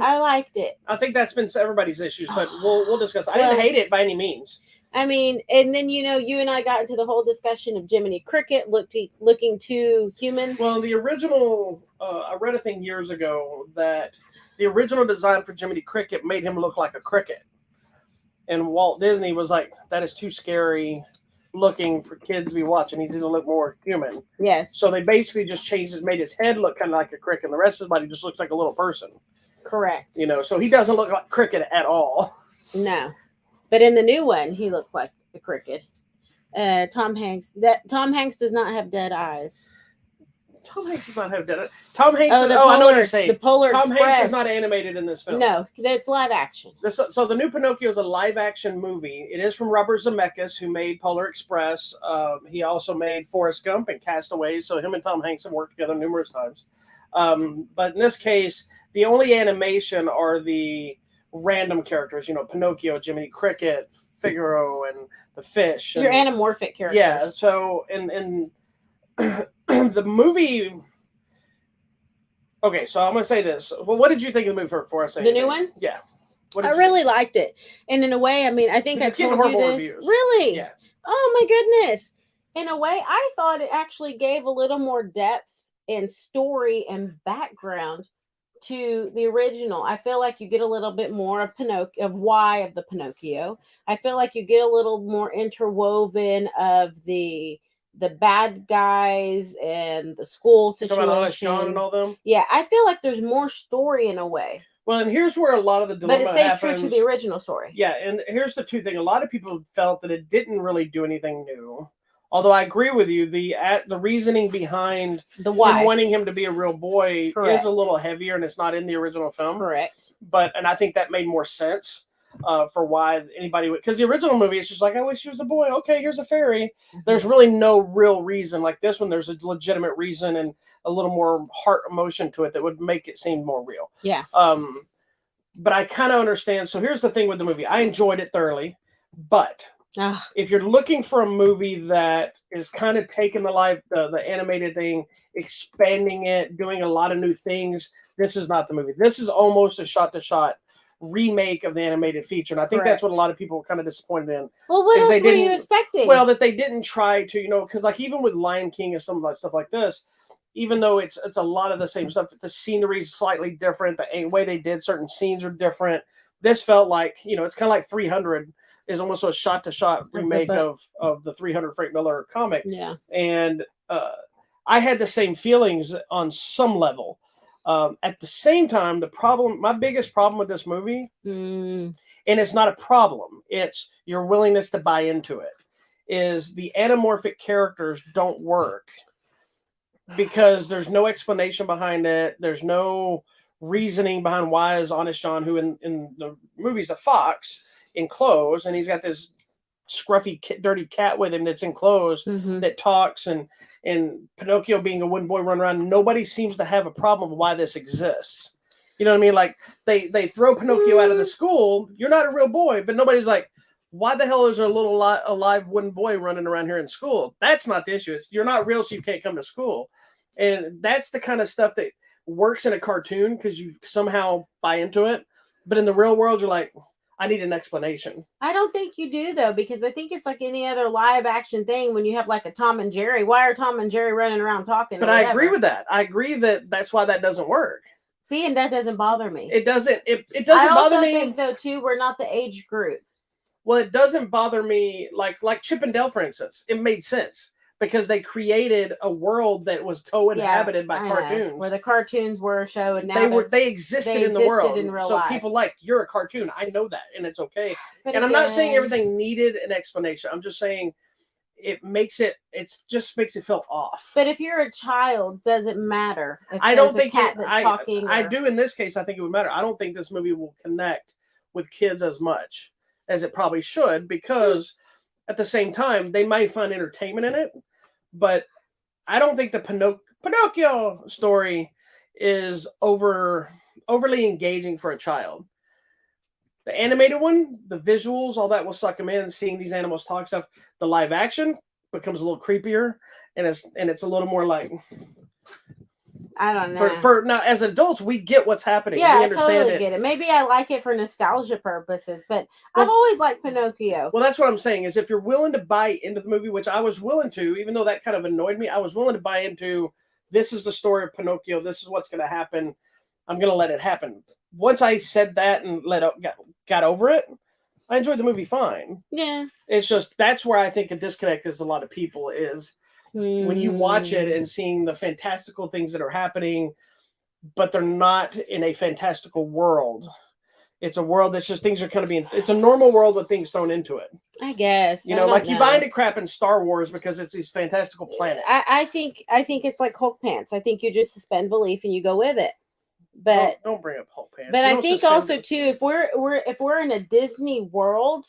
I liked it. I think that's been everybody's issues, but we'll discuss. I didn't hate it by any means. I mean, and then you and I got into the whole discussion of Jiminy Cricket looking too human. Well, the original, I read a thing years ago that the original design for Jiminy Cricket made him look like a cricket. And Walt Disney was like, that is too scary looking for kids to be watching. He's going to look more human. Yes. So they basically just made his head look kind of like a cricket, and the rest of his body just looks like a little person. Correct. So he doesn't look like cricket at all. No. But in the new one, he looks like a cricket. Tom Hanks does not have dead eyes. Tom Hanks does not have dead eyes. Tom Hanks. I know what you're saying. The Polar Tom Express. Hanks is not animated in this film. No, that's live action. So the new Pinocchio is a live action movie. It is from Robert Zemeckis, who made Polar Express. He also made Forrest Gump and Castaway. So him and Tom Hanks have worked together numerous times. But in this case, the only animation are the random characters. Pinocchio, Jiminy Cricket, Figaro, and the fish. Your anamorphic characters. Yeah. So and the movie. Okay, so I'm gonna say this. Well, what did you think of the movie before I say the new one? Yeah, I really liked it, and in a way, I mean, I think I told you this. Reviews. Really? Yeah. Oh my goodness! In a way, I thought it actually gave a little more depth and story and background to the original. I feel like you get a little bit more of Pinocchio, of why of the Pinocchio. I feel like you get a little more interwoven of the bad guys and the school situation. John and all them. Yeah, I feel like there's more story in a way. Well, and here's where a lot of the dilemma happens. But it stays happens. true to the original story. Yeah, and here's the two things. A lot of people felt that it didn't really do anything new. Although I agree with you, the reasoning behind the why him wanting him to be a real boy Correct. Is a little heavier, and it's not in the original film. Correct. And I think that made more sense for why anybody would. Because the original movie is just like, I wish he was a boy. Okay, here's a fairy. Mm-hmm. There's really no real reason. Like this one, there's a legitimate reason and a little more heart emotion to it that would make it seem more real. Yeah. But I kind of understand. So here's the thing with the movie. I enjoyed it thoroughly, but if you're looking for a movie that is kind of taking the animated thing, expanding it, doing a lot of new things, this is not the movie. This is almost a shot-to-shot remake of the animated feature, and I think that's what a lot of people were kind of disappointed in. Well, what else were you expecting? Well, that they didn't try to, because like even with Lion King and some of that stuff like this, even though it's a lot of the same stuff, the scenery is slightly different. The way they did certain scenes are different. This felt like, it's kind of like 300 is almost a shot-to-shot remake of the 300 Frank Miller comic. Yeah. And I had the same feelings on some level. At the same time, my biggest problem with this movie, and it's not a problem, it's your willingness to buy into it, is the anamorphic characters don't work. Because there's no explanation behind it. There's no reasoning behind why is Honest John, who in the movie's a fox in clothes, and he's got this scruffy, dirty cat with him that's in clothes that talks, and Pinocchio being a wooden boy running around. Nobody seems to have a problem with why this exists. You know what I mean? Like they throw Pinocchio out of the school. You're not a real boy, but nobody's like, why the hell is there a little alive wooden boy running around here in school? That's not the issue. It's you're not real, so you can't come to school. And that's the kind of stuff that works in a cartoon because you somehow buy into it. But in the real world, you're like, I need an explanation. I don't think you do, though, because I think it's like any other live action thing when you have like a Tom and Jerry. Why are Tom and Jerry running around talking? But I agree with that. I agree that that's why that doesn't work. See, and that doesn't bother me. It doesn't. It doesn't bother me. I also think, though, too, we're not the age group. Well, it doesn't bother me, like Chip and Dale, for instance. It made sense because they created a world that was co-inhabited by cartoons. Where the cartoons were a show, and now they existed in the world. In real so life. People you're a cartoon. I know that, and it's okay. But I'm not saying everything needed an explanation. I'm just saying it just makes it feel off. But if you're a child, does it matter? I don't think talking. I do in this case. I think it would matter. I don't think this movie will connect with kids as much as it probably should, because at the same time, they might find entertainment in it, but I don't think the Pinocchio story is overly engaging for a child. The animated one, the visuals, all that will suck them in. Seeing these animals talk stuff. The live action becomes a little creepier, and it's a little more like, I don't know. For now, as adults, we get what's happening. Yeah, we understand I totally get it. Maybe I like it for nostalgia purposes, but I've always liked Pinocchio. Well, that's what I'm saying, is if you're willing to buy into the movie, which I was willing to, even though that kind of annoyed me, I was willing to buy into, this is the story of Pinocchio, this is what's going to happen, I'm going to let it happen. Once I said that and got over it, I enjoyed the movie fine. Yeah. It's just, that's where I think a disconnect is a lot of people is, when you watch it and seeing the fantastical things that are happening, but they're not in a fantastical world. It's a world that's just things are kind of being. It's a normal world with things thrown into it. I guess. You buy into crap in Star Wars because it's these fantastical planets. I think it's like Hulk pants. I think you just suspend belief and you go with it. But don't bring up Hulk pants. But I think also too, if we're in a Disney world,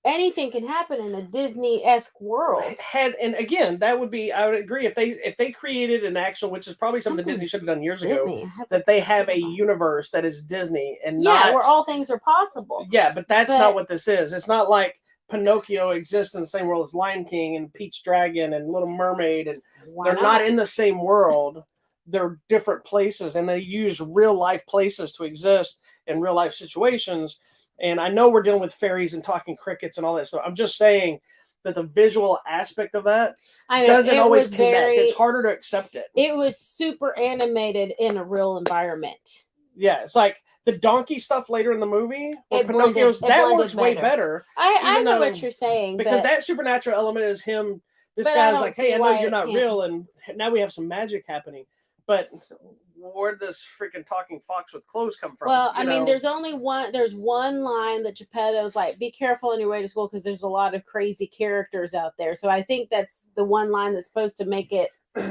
anything can happen in a Disney-esque world. And again, that would be, I would agree, if they created an actual, which is probably something Disney should have done years ago, that they have a universe that is Disney and not where all things are possible. Yeah, but that's not what this is. It's not like Pinocchio exists in the same world as Lion King and Pete's Dragon and Little Mermaid, and they're not in the same world. They're different places, and they use real life places to exist in real life situations. And I know we're dealing with fairies and talking crickets and all that stuff. I'm just saying that the visual aspect of that doesn't always connect. It's harder to accept it. It was super animated in a real environment. Yeah, it's like the donkey stuff later in the movie. Pinocchio's that works way better. I know what you're saying. Because that supernatural element is him. This guy's like, hey, I know you're not real. And now we have some magic happening. But where did this freaking talking fox with clothes come from? Well, I mean, there's one line that Geppetto's like, be careful on your way to school because there's a lot of crazy characters out there. So I think that's the one line that's supposed to make it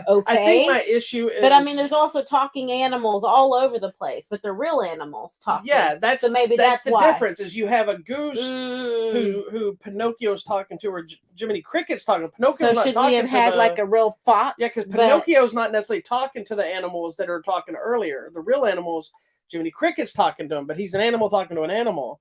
okay. I think my issue is, but I mean, there's also talking animals all over the place, but they're real animals talking. Yeah, so maybe that's the difference. Is you have a goose who Pinocchio's talking to, or Jiminy Cricket's talking to. Pinocchio's so should we have had like a real fox? Yeah, because Pinocchio's not necessarily talking to the animals that are talking earlier. The real animals, Jiminy Cricket's talking to him, but he's an animal talking to an animal.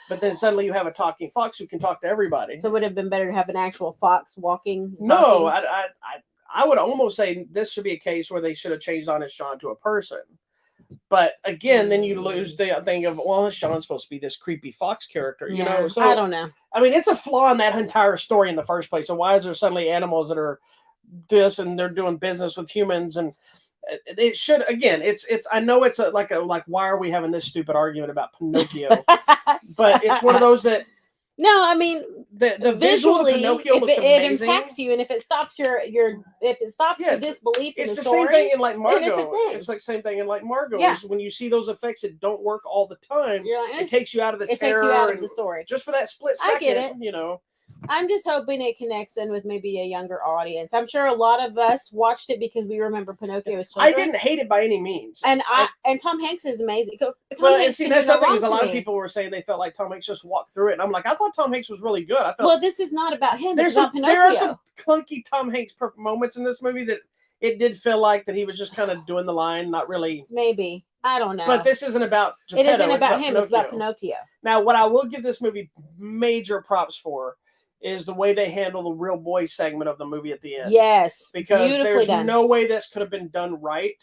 But then suddenly you have a talking fox who can talk to everybody. So would it have been better to have an actual fox walking? No, I would almost say this should be a case where they should have changed Honest John to a person. But again, then you lose the thing of, well, Honest John's supposed to be this creepy fox character, you know? So I don't know. I mean, it's a flaw in that entire story in the first place. So why is there suddenly animals that are this and they're doing business with humans? And it should, again, it's I know it's like why are we having this stupid argument about Pinocchio? But it's one of those that no, I mean the visual of Pinocchio looks amazing. It impacts you, and if it stops your the disbelief in the story, same thing in like Margaux. It's like same thing in like Margaux. Yeah. When you see those effects that don't work all the time, like, it takes you out of the terror. It takes you out of the story just for that split second. I get it. You know. I'm just hoping it connects in with maybe a younger audience. I'm sure a lot of us watched it because we remember Pinocchio as children. I didn't hate it by any means. And Tom Hanks is amazing. That's something is a lot of people were saying they felt like Tom Hanks just walked through it. And I'm like, I thought Tom Hanks was really good. Well, this is not about him. It's about Pinocchio. There are some clunky Tom Hanks moments in this movie that it did feel like that he was just kind of doing the line, not really. Maybe. I don't know. But this isn't about Geppetto. It isn't about him. It's about Pinocchio. Now, what I will give this movie major props for is the way they handle the real boy segment of the movie at the end. Yes. Because there's no way this could have been done right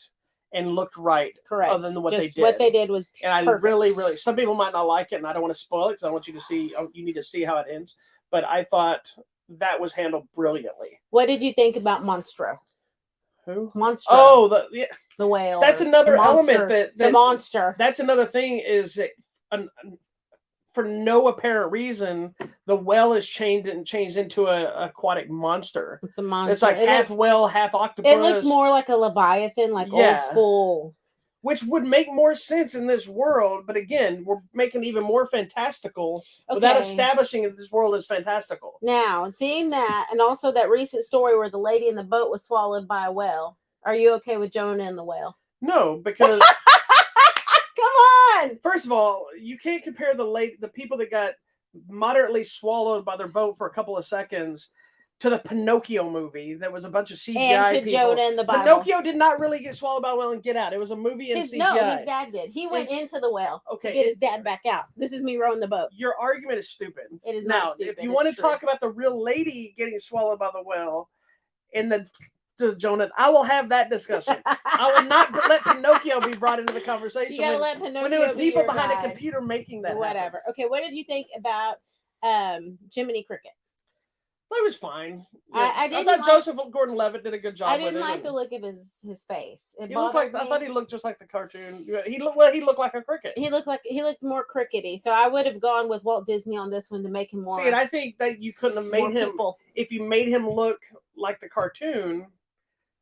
and looked right. Correct. Other than what they did. What they did was perfect. And I really, some people might not like it, and I don't want to spoil it because I want you to see, you need to see how it ends. But I thought that was handled brilliantly. What did you think about Monstro? Who? Monstro. Oh, the whale. That's another element that the monster. That's another thing is that for no apparent reason, the whale is changed into an aquatic monster. It's a monster. It's like half whale, half octopus. It looks more like a Leviathan, like old school. Which would make more sense in this world, but again, we're making it even more fantastical without establishing that this world is fantastical. Now, seeing that, and also that recent story where the lady in the boat was swallowed by a whale, are you okay with Jonah and the whale? No, because come on. First of all, you can't compare the people that got moderately swallowed by their boat for a couple of seconds to the Pinocchio movie that was a bunch of CGI and to people. Jonah and the Bible. Pinocchio did not really get swallowed by a whale and get out. It was a movie in CGI. No, his dad did. He went into the whale to get his dad back out. This is me rowing the boat. Your argument is stupid. It is not stupid. If you want to talk about the real lady getting swallowed by the whale in the Jonah, I will have that discussion. I will not let Pinocchio be brought into the conversation. You gotta let Pinocchio when there was be people your behind guy. a computer making that Whatever. happen. Okay, what did you think about Jiminy Cricket? It was fine. I thought Joseph Gordon-Levitt did a good job. I didn't like the look of his face. I thought he looked just like the cartoon. He looked like a cricket. He looked more crickety. So I would have gone with Walt Disney on this one to make him more. See, and I think that you couldn't have made him if you made him look like the cartoon.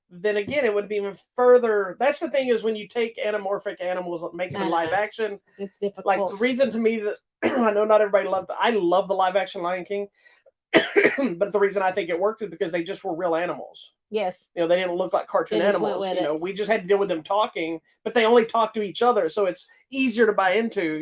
Then again, it would be even further. That's the thing is when you take anamorphic animals, make them in live action. It's difficult. Like the reason to me that I know not everybody loved. I love the live action Lion King. But the reason I think it worked is because they just were real animals. Yes. They didn't look like cartoon animals. We just had to deal with them talking, but they only talk to each other, so it's easier to buy into.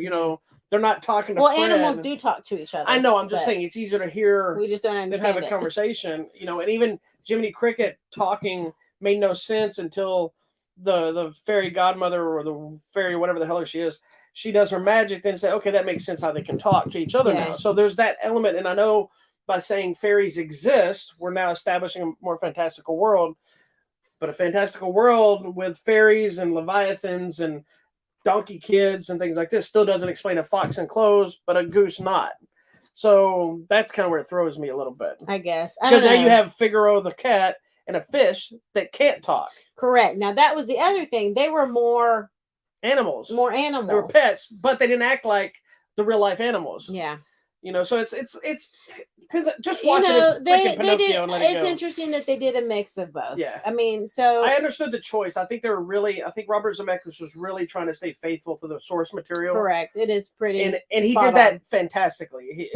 They're not talking to Fred. Animals do talk to each other. I know. I'm just saying it's easier to hear. We just don't understand have a conversation. And even Jiminy Cricket talking made no sense until the fairy godmother or the fairy, whatever the hell she is, she does her magic. Then say, okay, that makes sense how they can talk to each other now. So there's that element, and I know. By saying fairies exist, we're now establishing a more fantastical world. But a fantastical world with fairies and leviathans and donkey kids and things like this still doesn't explain a fox in clothes, but a goose not. So that's kind of where it throws me a little bit. I guess. Because now you have Figaro the cat and a fish that can't talk. Correct. Now that was the other thing. They were more animals. They were pets, but they didn't act like the real life animals. Yeah. So it's just watching this freaking Pinocchio and let it go. It's interesting that they did a mix of both. Yeah. I mean, so I understood the choice. I think Robert Zemeckis was really trying to stay faithful to the source material. Correct. It is pretty and he did that fantastically.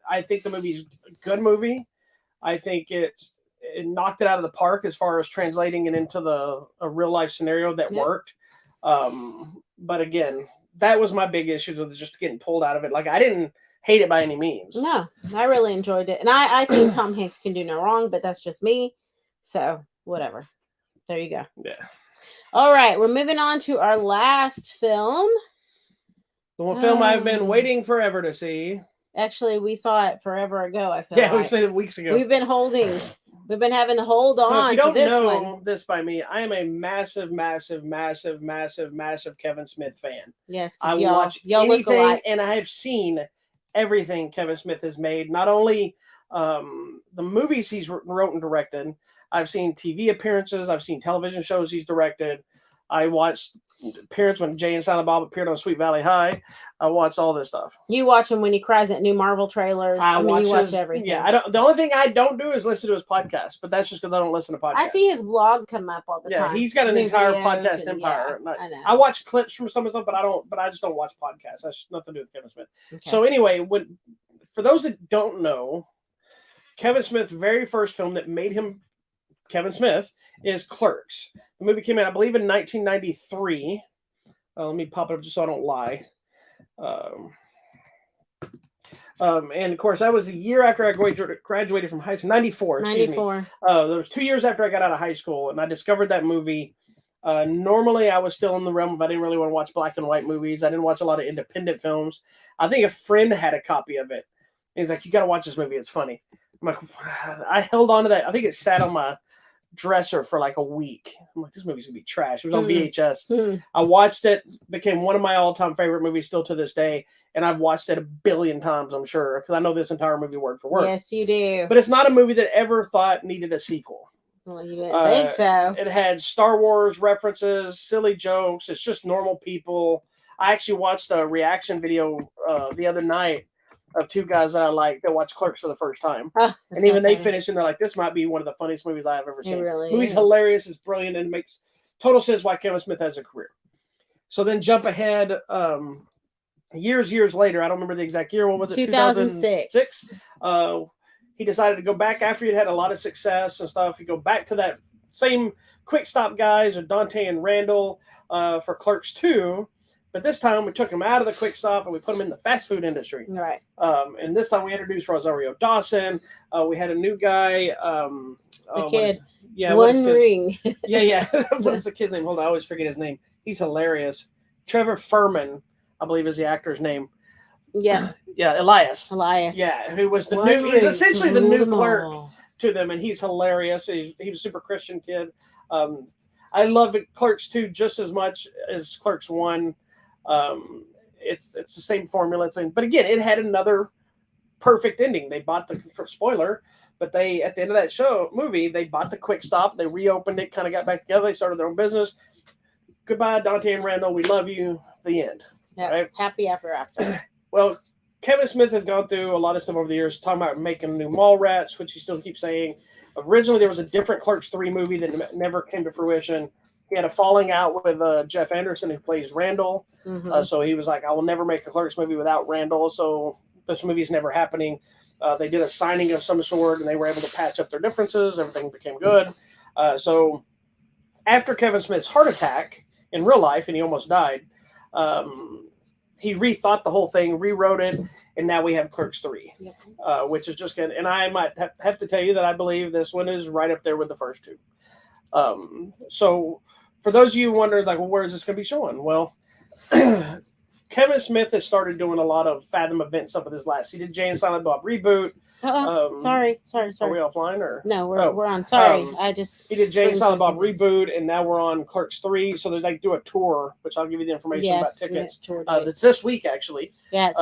I think the movie's a good movie. I think it knocked it out of the park as far as translating it into a real life scenario that worked. But again, that was my big issue with just getting pulled out of it. Like I didn't hate it by any means. No, I really enjoyed it. And I think Tom Hanks can do no wrong, but that's just me. So whatever. There you go. Yeah. All right, we're moving on to our last film. The one film I've been waiting forever to see. Actually, we saw it forever ago. I feel Yeah, like we've seen it weeks ago. we've been having to hold So on if you don't to this know one. this by me, I am a massive Kevin Smith fan. Yes, I y'all, watch y'all anything, look alike. and I have seen everything Kevin Smith has made. Not only the movies he's wrote and directed, I've seen TV appearances, I've seen television shows he's directed. I watched appearance when Jay and Silent Bob appeared on Sweet Valley High. I watched all this stuff. You watch him when he cries at new Marvel trailers. I mean, you watch everything. Yeah, I don't. The only thing I don't do is listen to his podcast, but that's just because I don't listen to podcasts. I see his vlog come up all the time. Yeah, he's got an entire podcast empire. Yeah, I know. I watch clips from some of them, but I just don't watch podcasts. That's nothing to do with Kevin Smith. Okay. So anyway, for those that don't know, Kevin Smith's very first film that made him Kevin Smith is Clerks. The movie came out, I believe, in 1993. Let me pop it up just so I don't lie. And of course, that was a year after I graduated from high school. 94. 94. There was 2 years after I got out of high school, and I discovered that movie. Normally, I was still in the realm of I didn't really want to watch black and white movies. I didn't watch a lot of independent films. I think a friend had a copy of it. And he's like, "You got to watch this movie. It's funny." I'm like, I held on to that. I think it sat on my dresser for like a week. I'm like, this movie's gonna be trash. It was on VHS. I watched it, became one of my all-time favorite movies still to this day, and I've watched it 1 billion times, I'm sure, because I know this entire movie word for word. Yes, you do. But it's not a movie that ever thought needed a sequel. Well, you didn't think so. It had Star Wars references, silly jokes. It's just normal people. I actually watched a reaction video the other night of two guys that I like that watched Clerks for the first time. And even they finished and they're like, this might be one of the funniest movies I have ever seen. Really movie's hilarious, it's brilliant, and it makes total sense why Kevin Smith has a career. So then jump ahead years later, I don't remember the exact year. What was it? 2006. He decided to go back after he'd had a lot of success and stuff. He'd go back to that same quick stop guys with Dante and Randall for Clerks 2. But this time we took him out of the quick stop and we put him in the fast food industry. Right. And this time we introduced Rosario Dawson. We had a new guy. The kid. Yeah. One Ring. Yeah. What's the kid's name? Hold on. I always forget his name. He's hilarious. Trevor Furman, I believe is the actor's name. Yeah. Yeah. Elias. Yeah. Who was the new, he's essentially the new clerk to them. And he's hilarious. He was a super Christian kid. I love Clerks 2 just as much as Clerks 1. It's the same formula thing, but again, it had another perfect ending. They bought the spoiler, but they at the end of that movie, they bought the quick stop. They reopened it, kind of got back together. They started their own business. Goodbye, Dante and Randall. We love you. The end. Yeah. Right? Happy ever after. Well, Kevin Smith has gone through a lot of stuff over the years, talking about making new Mallrats, which he still keeps saying. Originally, there was a different Clerks 3 movie that never came to fruition. He had a falling out with Jeff Anderson, who plays Randall. So he was like, I will never make a Clerks movie without Randall. So this movie's never happening. They did a signing of some sort, and they were able to patch up their differences. Everything became good. So after Kevin Smith's heart attack in real life, and he almost died, he rethought the whole thing, rewrote it, and now we have Clerks 3, which is just good. And I might have to tell you that I believe this one is right up there with the first two. So for those of you wondering, like, well, where is this going to be showing? Well, Kevin Smith has started doing a lot of Fathom event stuff with his last. He did Jay and Silent Bob reboot. Sorry. Are we offline or no? We're on. Sorry, he did Jay and Silent Bob reboot, and now we're on Clerks 3. So there's like do a tour, which I'll give you the information about tickets. That's this week actually. Yeah.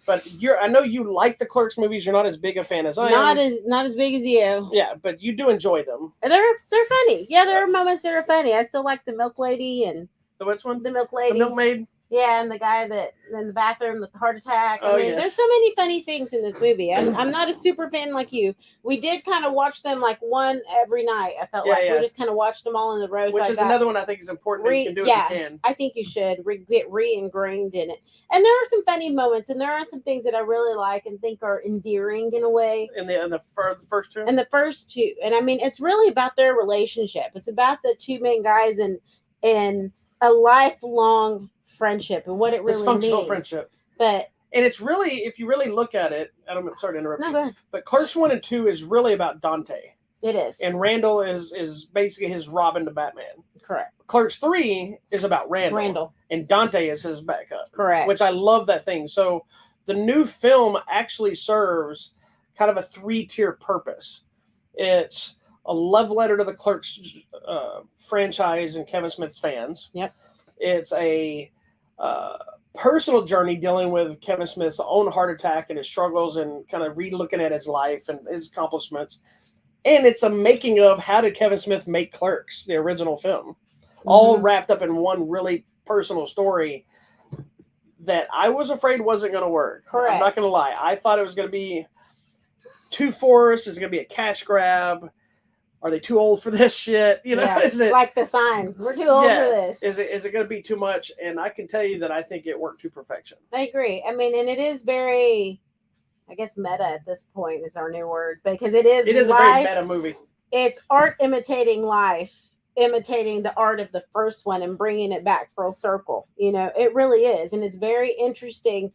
But I know you like the Clerks movies. You're not as big a fan as I am. Not as big as you. Yeah, but you do enjoy them. They're funny. Yeah, there are moments that are funny. I still like the Milk Lady and the which one? The Milk Lady. The Milkmaid. Yeah, and the guy that in the bathroom with the heart attack. There's so many funny things in this movie. I'm not a super fan like you. We did kind of watch them like one every night. I felt we just kind of watched them all in a row. Which is another one I think is important. You can do if you can. I think you should get re-ingrained in it. And there are some funny moments, and there are some things that I really like and think are endearing in a way. In the first two. And the first two, and I mean, it's really about their relationship. It's about the two main guys and a lifelong friendship and what it really means. Dysfunctional friendship. And it's really, if you really look at it, I'm sorry to interrupt you. Go ahead. But Clerks 1 and 2 is really about Dante. It is. And Randall is basically his Robin to Batman. Correct. Clerks 3 is about Randall. And Dante is his backup. Correct. Which I love that thing. So the new film actually serves kind of a 3-tier purpose. It's a love letter to the Clerks franchise and Kevin Smith's fans. Yep. It's a personal journey dealing with Kevin Smith's own heart attack and his struggles and kind of re-looking at his life and his accomplishments. And it's a making of how did Kevin Smith make Clerks, the original film, all wrapped up in one really personal story that I was afraid wasn't going to work. Correct. I'm not going to lie. I thought it was going to be too forced. It's going to be a cash grab. Are they too old for this shit? You know, is it like the sign? We're too old for this. Is it going to be too much? And I can tell you that I think it worked to perfection. I agree. I mean, and it is very, I guess, meta at this point is our new word, because it is a very meta movie. It's art imitating life, imitating the art of the first one and bringing it back full circle. You know, it really is. And it's very interesting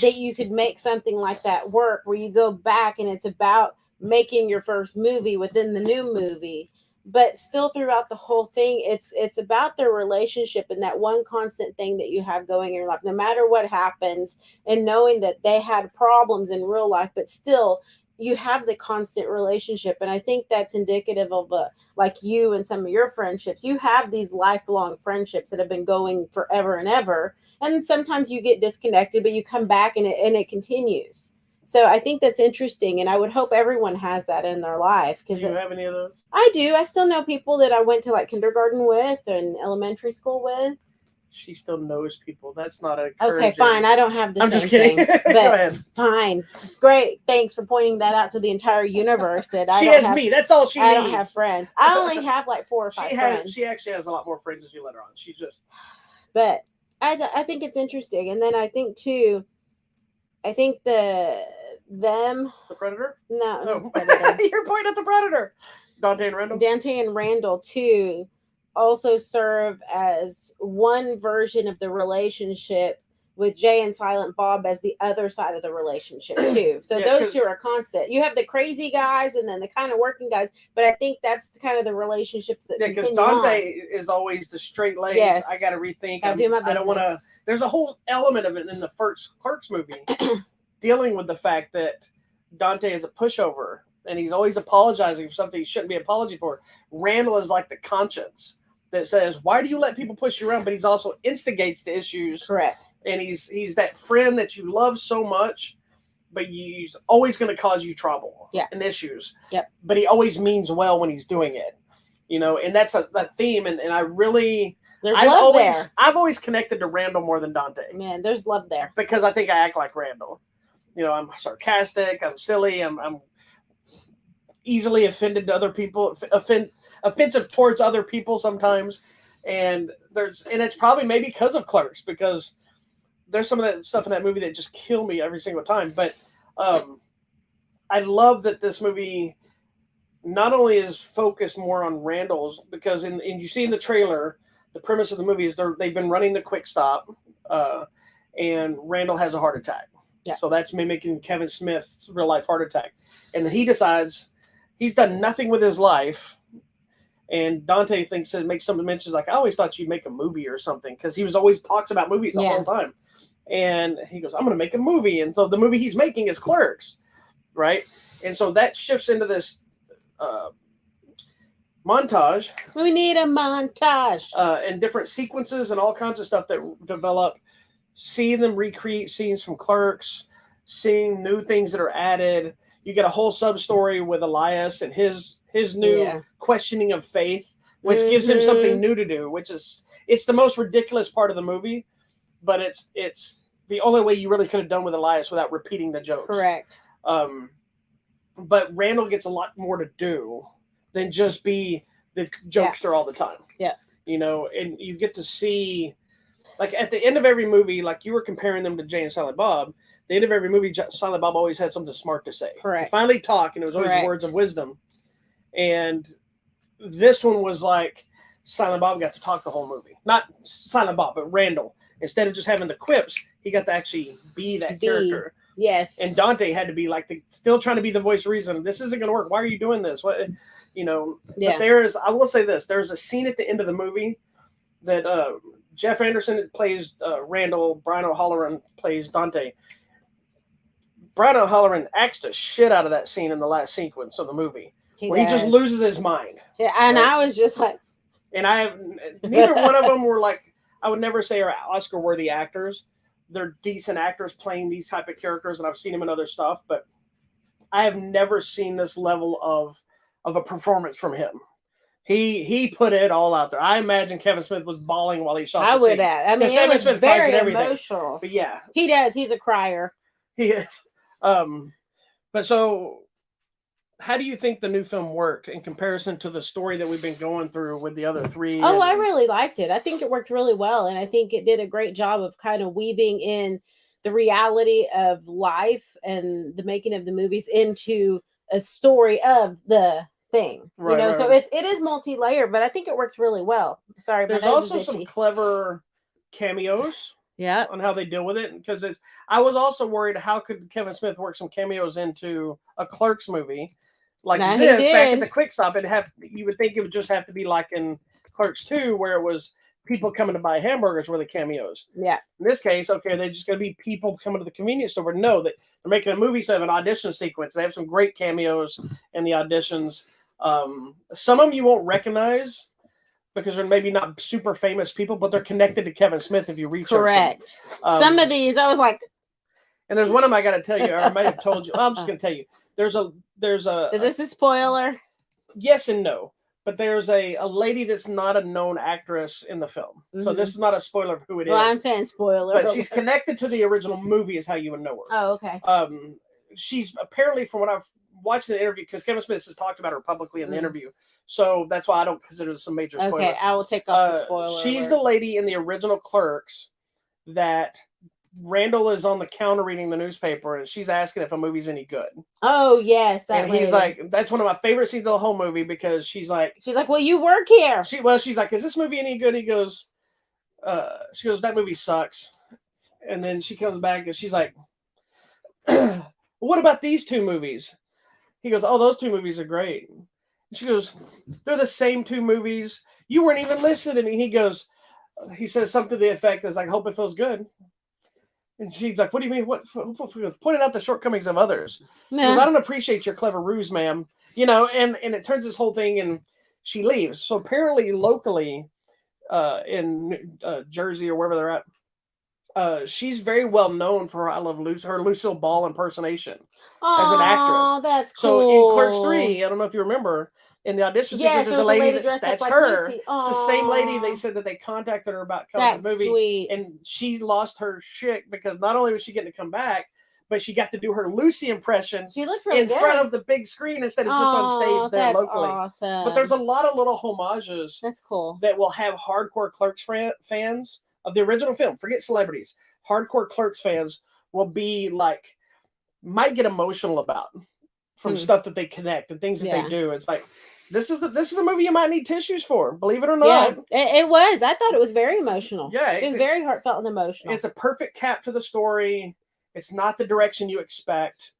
that you could make something like that work where you go back and it's about making your first movie within the new movie, but still throughout the whole thing, it's about their relationship and that one constant thing that you have going in your life, no matter what happens, and knowing that they had problems in real life, but still you have the constant relationship. And I think that's indicative of like you and some of your friendships. You have these lifelong friendships that have been going forever and ever. And sometimes you get disconnected, but you come back and it continues. So I think that's interesting, and I would hope everyone has that in their life. Do you have any of those? I do. I still know people that I went to like kindergarten with and elementary school with. She still knows people. That's not a okay. Fine. I don't have the I'm same just kidding. thing, but Go ahead. Fine. Great. Thanks for pointing that out to the entire universe. That she has me. That's all she needs. I don't have friends. I only have like 4 or 5 friends. She actually has a lot more friends as you let her on. She's just. But I think it's interesting, and then I think too. I think the Predator? No, no. The Predator. You're pointing at the Predator. Dante and Randall too also serve as one version of the relationship, with Jay and Silent Bob as the other side of the relationship too. So those two are constant. You have the crazy guys and then the kind of working guys, but I think that's the kind of the relationships that because Dante is always the straight laced. Yes. I got to rethink. I do my business. I don't want to. There's a whole element of it in the first Clerks movie dealing with the fact that Dante is a pushover and he's always apologizing for something he shouldn't be apologizing for. Randall is like the conscience that says, "Why do you let people push you around?" But he's also instigates the issues. Correct. And he's that friend that you love so much, but he's always going to cause you trouble and issues. Yep. But he always means well when he's doing it, you know. And that's a theme. And I really, I've always connected to Randall more than Dante. Man, there's love there because I think I act like Randall. You know, I'm sarcastic. I'm silly. I'm easily offended to other people. Offensive towards other people sometimes. And it's probably maybe because of Clerks, because there's some of that stuff in that movie that just kill me every single time. But I love that this movie not only is focused more on Randall's, because and you see in the trailer, the premise of the movie is they've been running the quick stop, and Randall has a heart attack. Yeah. So that's mimicking Kevin Smith's real life heart attack. And then he decides he's done nothing with his life. And Dante makes some mentions like, I always thought you'd make a movie or something, because he was always talks about movies the whole time. And he goes, I'm going to make a movie. And so the movie he's making is Clerks, right? And so that shifts into this montage. We need a montage. And different sequences and all kinds of stuff that develop, seeing them recreate scenes from Clerks, seeing new things that are added. You get a whole sub-story with Elias and his new questioning of faith, which gives him something new to do, it's the most ridiculous part of the movie, but it's the only way you really could have done with Elias without repeating the jokes. Correct. But Randall gets a lot more to do than just be the jokester all the time. Yeah. You know, and you get to see, like at the end of every movie, like you were comparing them to Jay and Silent Bob, the end of every movie, Silent Bob always had something smart to say. Correct. He finally talked, and it was always words of wisdom. And this one was like Silent Bob got to talk the whole movie. Not Silent Bob, but Randall. Instead of just having the quips, he got to actually be that character. Yes. And Dante had to be like still trying to be the voice of reason. This isn't going to work. Why are you doing this? What, you know? Yeah. But I will say this: there's a scene at the end of the movie that Jeff Anderson plays Randall, Brian O'Halloran plays Dante. Brian O'Halloran acts the shit out of that scene in the last sequence of the movie, where he just loses his mind. Yeah, and right? I was just like, and neither one of them were like, I would never say are Oscar-worthy actors. They're decent actors playing these type of characters, and I've seen them in other stuff, but I have never seen this level of a performance from him. He put it all out there. I imagine Kevin Smith was bawling while he shot the scene. I would have. I mean, it was very emotional. But yeah. He does. He's a crier. He is. But so, how do you think the new film worked in comparison to the story that we've been going through with the other three? Oh, I really liked it. I think it worked really well. And I think it did a great job of kind of weaving in the reality of life and the making of the movies into a story of the thing. Right, you know, right. So it is multi-layered, but I think it works really well. Sorry, there's also some clever cameos. Yeah, on how they deal with it, because I was also worried how could Kevin Smith work some cameos into a Clerks movie like this back at the Quick Stop, and you would think it would just have to be like in Clerks 2 where it was people coming to buy hamburgers were the cameos. Yeah. In this case, okay, they're just going to be people coming to the convenience store. No, they're making a movie, so they have an audition sequence. They have some great cameos in the auditions. Some of them you won't recognize, because they're maybe not super famous people, but they're connected to Kevin Smith if you research Correct. them. Some of these, I was like... And there's one of them I got to tell you, or I might have told you. Well, I'm just going to tell you. There's a... Is this a spoiler? Yes and no. But there's a lady that's not a known actress in the film. Mm-hmm. So this is not a spoiler of who it is. Well, I'm saying spoiler. But she's connected to the original movie is how you would know her. Oh, okay. She's apparently, from what I've watched the interview, because Kevin Smith has talked about her publicly in the interview. So that's why I don't consider this a major spoiler. Okay, I will take off the spoiler. She's the lady in the original Clerks that Randall is on the counter reading the newspaper, and she's asking if a movie's any good. Oh, yes. And he's like, that's one of my favorite scenes of the whole movie, because she's like, well, you work here. She's like, is this movie any good? He goes, she goes, that movie sucks. And then she comes back and she's like, what about these two movies? He goes, oh, those two movies are great. She goes, they're the same two movies. You weren't even listening to me. He says something to the effect is like, hope it feels good. And she's like, what do you mean? What? Pointing out the shortcomings of others. Nah. Goes, I don't appreciate your clever ruse, ma'am. You know, and it turns this whole thing, and she leaves. So apparently locally in Jersey or wherever they're at, she's very well known for her Lucille Ball impersonation as an actress. Oh, that's cool. So in Clerks 3, I don't know if you remember, in the audition sequence, there's a lady that's like her. It's the same lady. They said that they contacted her about coming to the movie. Sweet. And she lost her shit because not only was she getting to come back, but she got to do her Lucy impression she looked really in front of the big screen instead of just on stage there locally. Awesome. But there's a lot of little homages that's cool that will have hardcore Clerks fans of the original film. Forget celebrities. Hardcore Clerks fans will be like, might get emotional about from stuff that they connect and things that they do. It's like, this is a movie you might need tissues for, believe it or not. Yeah, it was. I thought it was very emotional. Yeah, it was very heartfelt and emotional. It's a perfect cap to the story. It's not the direction you expect.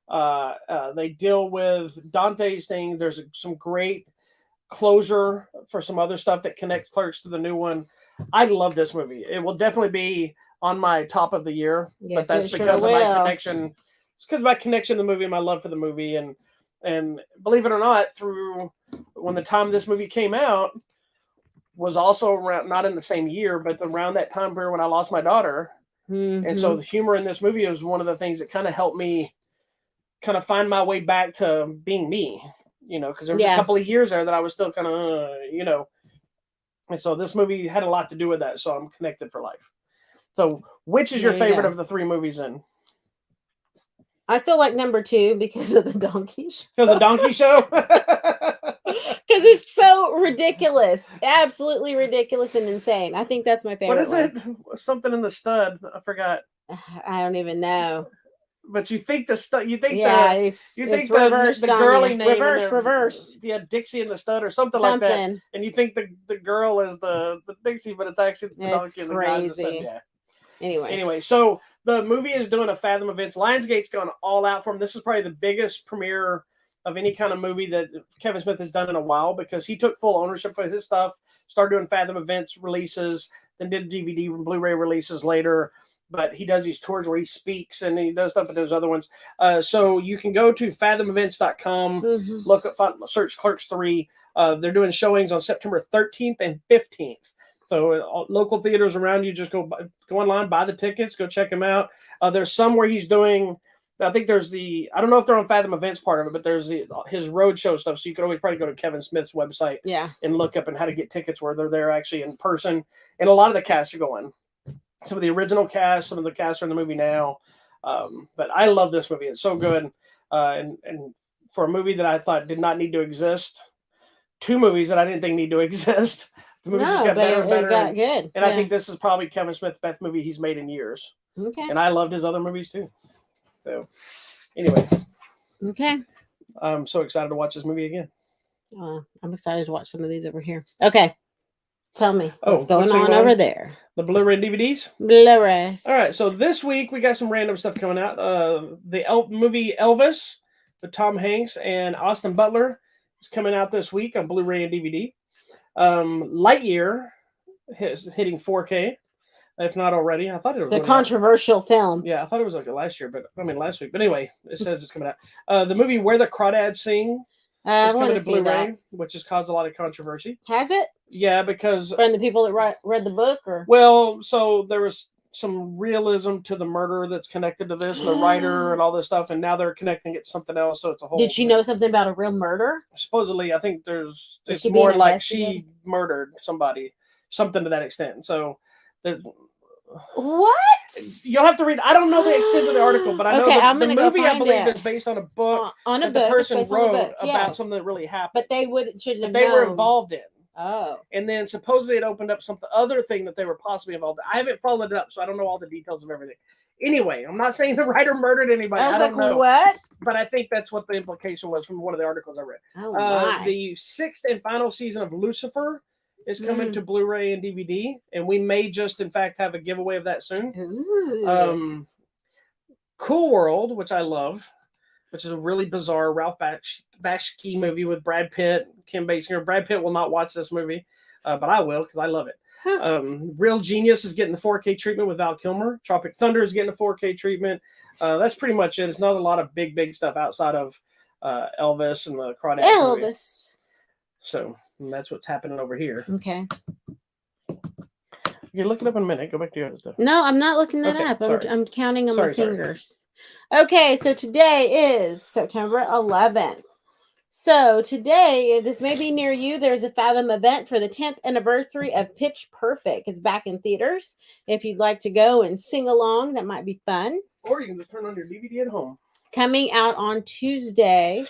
They deal with Dante's thing. There's some great closure for some other stuff that connects Clerks to the new one. I love this movie. It will definitely be on my top of the year, but that's because of my connection. It's because of my connection to the movie and my love for the movie. And believe it or not, through when the time this movie came out was also around, not in the same year, but around that time period when I lost my daughter. Mm-hmm. And so the humor in this movie was one of the things that kind of helped me kind of find my way back to being me, you know, because there was a couple of years there that I was still kind of, you know, and so this movie had a lot to do with that. So I'm connected for life. So which is your favorite of the three movies in? I still like number 2 because of the donkey show. Because the donkey show? Because it's so ridiculous. Absolutely ridiculous and insane. I think that's my favorite. What is it? Something in the stud. I forgot. I don't even know. But you think the stud, you think it's the girly name. Reverse. Yeah, Dixie and the Stud or something like that. And you think the girl is the Dixie, but it's actually the donkey and the guy's the stud. Yeah. Anyway, so the movie is doing a Fathom Events. Lionsgate's gone all out for them. This is probably the biggest premiere of any kind of movie that Kevin Smith has done in a while, because he took full ownership for his stuff, started doing Fathom Events releases, then did DVD and Blu-ray releases later. But he does these tours where he speaks and he does stuff with those other ones. So you can go to fathomevents.com, look up, search Clerks 3. They're doing showings on September 13th and 15th. So local theaters around you, just go online, buy the tickets, go check him out. There's some where he's doing, I think there's I don't know if they're on Fathom Events part of it, but there's his roadshow stuff. So you can always probably go to Kevin Smith's website and look up and how to get tickets where they're there actually in person. And a lot of the casts are going. Some of the original cast, some of the cast are in the movie now. But I love this movie. It's so good. And for a movie that I thought did not need to exist, 2 movies that I didn't think need to exist, the movie just got better and better. It got good. And I think this is probably Kevin Smith's best movie he's made in years. Okay. And I loved his other movies too. So anyway. Okay. I'm so excited to watch this movie again. I'm excited to watch some of these over here. Okay. Tell me what's going on over there. The Blu-ray DVDs? Blu-rays. All right, so this week we got some random stuff coming out. The movie Elvis with Tom Hanks and Austin Butler is coming out this week on Blu-ray and DVD. Lightyear is hitting 4K, if not already. I thought it was the controversial film. Yeah, I thought it was like last week. But anyway, it says it's coming out. The movie Where the Crawdads Sing is coming to Blu-ray, which has caused a lot of controversy. Has it? Yeah, because from the people that read the book, or so there was some realism to the murder that's connected to this, and the writer and all this stuff, and now they're connecting it to something else. So it's a whole. Did she know something about a real murder? Supposedly, I think it's more like she murdered somebody, something to that extent. So, what? You'll have to read. I don't know the extent of the article, but I know the movie I believe is based on a book that the person wrote about something that really happened. But they shouldn't have. They were involved in. Oh. And then supposedly it opened up something other thing that they were possibly involved in. I haven't followed it up, so I don't know all the details of everything. Anyway, I'm not saying the writer murdered anybody. I don't know. What? But I think that's what the implication was from one of the articles I read. Oh, my. The 6th and final season of Lucifer is coming to Blu-ray and DVD, and we may just, in fact, have a giveaway of that soon. Ooh. Cool World, which I love, which is a really bizarre Ralph Bakshi movie with Brad Pitt, Kim Basinger. Brad Pitt will not watch this movie, but I will because I love it. Real Genius is getting the 4K treatment with Val Kilmer. Tropic Thunder is getting a 4K treatment. That's pretty much it. It's not a lot of big stuff outside of Elvis and the Crawdads movie. So that's what's happening over here. Okay. You can look it up in a minute. Go back to your other stuff. No, I'm not looking that up. I'm counting on my fingers. Okay, so today is September 11th. So today, this may be near you, there's a Fathom event for the 10th anniversary of Pitch Perfect. It's back in theaters. If you'd like to go and sing along, that might be fun. Or you can just turn on your DVD at home. Coming out on Tuesday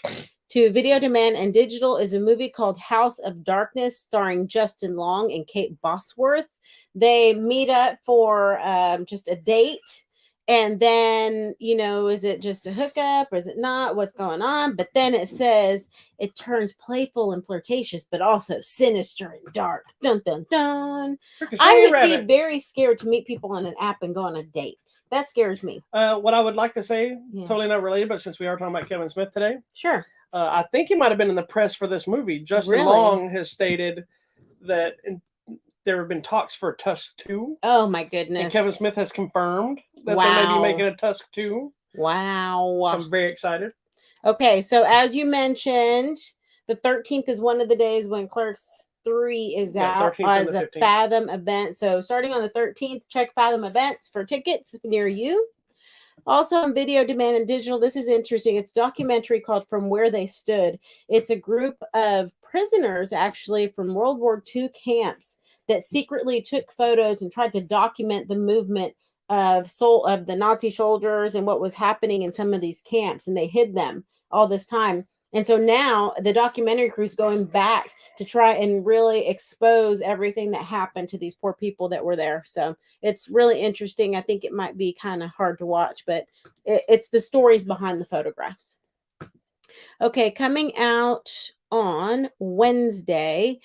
to video demand and digital is a movie called House of Darkness, starring Justin Long and Kate Bosworth. They meet up for just a date. And then, is it just a hookup or is it not? What's going on? But then it says it turns playful and flirtatious, but also sinister and dark. Dun, dun, dun. I would be very scared to meet people on an app and go on a date. That scares me. What I would like to say, totally not related, but since we are talking about Kevin Smith today. Sure. I think he might have been in the press for this movie. Justin Long has stated that there have been talks for Tusk 2. Oh, my goodness. And Kevin Smith has confirmed that they may be making a Tusk 2. Wow. So I'm very excited. Okay, so as you mentioned, the 13th is one of the days when Clerks 3 is out as a Fathom event. So starting on the 13th, check Fathom events for tickets near you. Also on video demand and digital, this is interesting. It's a documentary called From Where They Stood. It's a group of prisoners, actually, from World War II camps that secretly took photos and tried to document the movement of the Nazi soldiers and what was happening in some of these camps, and they hid them all this time. And so now the documentary crew is going back to try and really expose everything that happened to these poor people that were there. So it's really interesting. I think it might be kind of hard to watch, but it's the stories behind the photographs. Okay, coming out on Wednesday,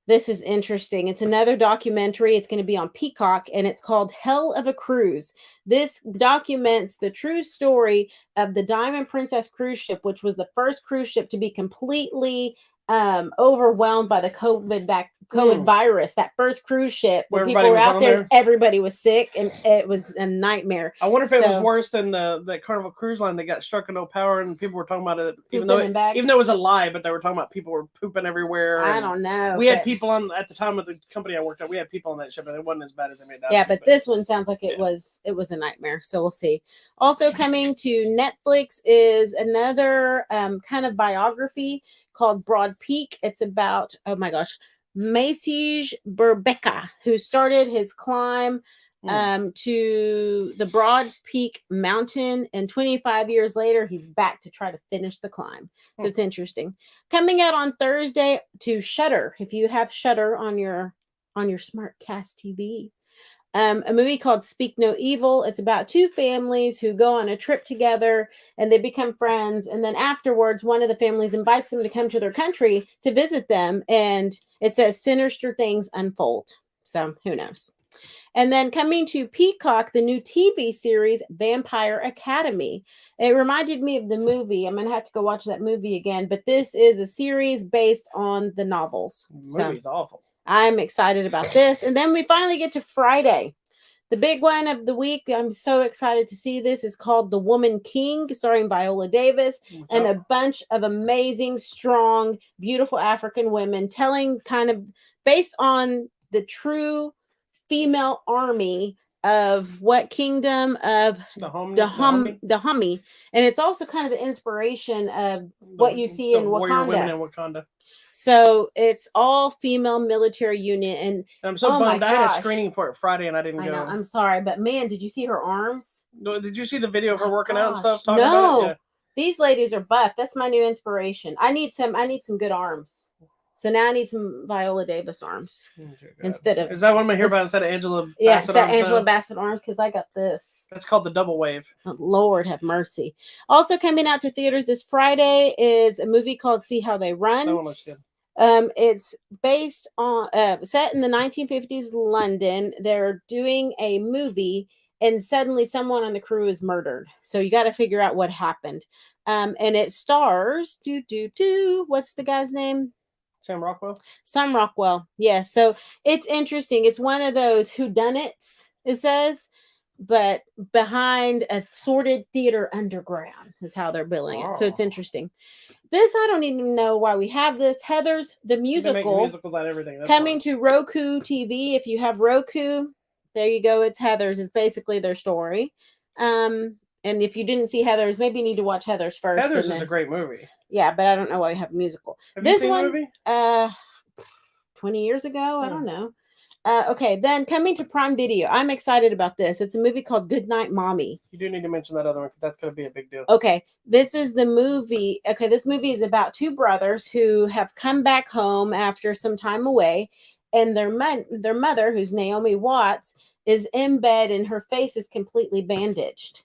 This is interesting. It's another documentary. It's going to be on Peacock, and it's called Hell of a Cruise. This documents the true story of the Diamond Princess cruise ship, which was the first cruise ship to be completely overwhelmed by the COVID virus. That first cruise ship where people were out there, everybody was sick, and it was a nightmare. I wonder if it was worse than the Carnival Cruise Line that got struck in no power, and people were talking about it, even though it was a lie, but they were talking about people were pooping everywhere. I don't know. We had people on at the time of the company I worked at. We had people on that ship, and it wasn't as bad as they made out. Yeah, but this one sounds like it was a nightmare. So we'll see. Also coming to Netflix is another kind of biography called Broad Peak. It's about, oh my gosh, Maciej Berbeka, who started his climb to the Broad Peak mountain, and 25 years later he's back to try to finish the climb. So it's interesting. Coming out on Thursday to Shudder, if you have Shudder on your SmartCast TV. A movie called Speak No Evil. It's about two families who go on a trip together and they become friends. And then afterwards, one of the families invites them to come to their country to visit them. And it says sinister things unfold. So who knows? And then coming to Peacock, the new TV series, Vampire Academy. It reminded me of the movie. I'm going to have to go watch that movie again. But this is a series based on the novels. The movie's awful. I'm excited about this. And then we finally get to Friday. The big one of the week, I'm so excited to see this, is called The Woman King, starring Viola Davis and a bunch of amazing, strong, beautiful African women telling kind of based on the true female army of what kingdom of the Hummy. And it's also kind of the inspiration of what you see in Wakanda. Women in Wakanda. So it's all female military unit, and I'm so bummed. I had a screening for it Friday and I didn't go. Know, I'm sorry, but man, did you see her arms? Did you see the video of her working out and stuff? Talking about it? Yeah. These ladies are buff. That's my new inspiration. I need some good arms. So now I need some Viola Davis arms instead of. Is that what I'm hear about instead of Angela Bassett? Yeah, it's that Angela Bassett arms because I got this. That's called the double wave. Oh, Lord have mercy. Also coming out to theaters this Friday is a movie called See How They Run. That one looks good. It's based on set in the 1950s London. They're doing a movie, and suddenly someone on the crew is murdered. So you got to figure out what happened. And it stars what's the guy's name? Sam Rockwell. Sam Rockwell. Yeah. So it's interesting. It's one of those whodunits, it says, but behind a sordid theater underground is how they're billing it. So it's interesting. This, I don't even know why we have this. Heathers, the musical, musicals out of everything. Coming to Roku TV. If you have Roku, there you go. It's Heathers. It's basically their story. And if you didn't see Heathers, maybe you need to watch Heathers first. Heathers is a great movie. Yeah, but I don't know why we have a musical. Have you seen the movie? 20 years ago. I don't know. Okay, then coming to Prime Video. I'm excited about this. It's a movie called Goodnight Mommy. You do need to mention that other one because that's going to be a big deal. Okay, this is the movie. Okay, this movie is about two brothers who have come back home after some time away, and their mother, who's Naomi Watts, is in bed and her face is completely bandaged.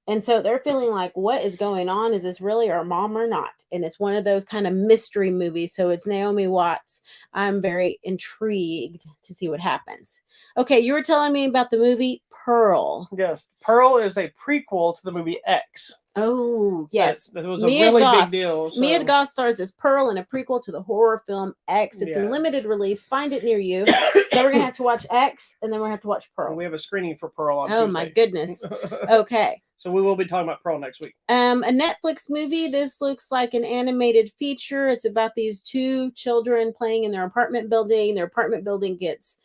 And so they're feeling like, what is going on? Is this really our mom or not? And it's one of those kind of mystery movies. So it's Naomi Watts. I'm very intrigued to see what happens. Okay, you were telling me about the movie Pearl. Yes, Pearl is a prequel to the movie X. Oh, yes. That was a really big deal. So. Mia Goth stars as Pearl in a prequel to the horror film X. It's in limited release. Find it near you. So we're going to have to watch X, and then we're going to have to watch Pearl. We have a screening for Pearl on Tuesday. My goodness. Okay. So we will be talking about Pearl next week. A Netflix movie. This looks like an animated feature. It's about these two children playing in their apartment building. Their apartment building gets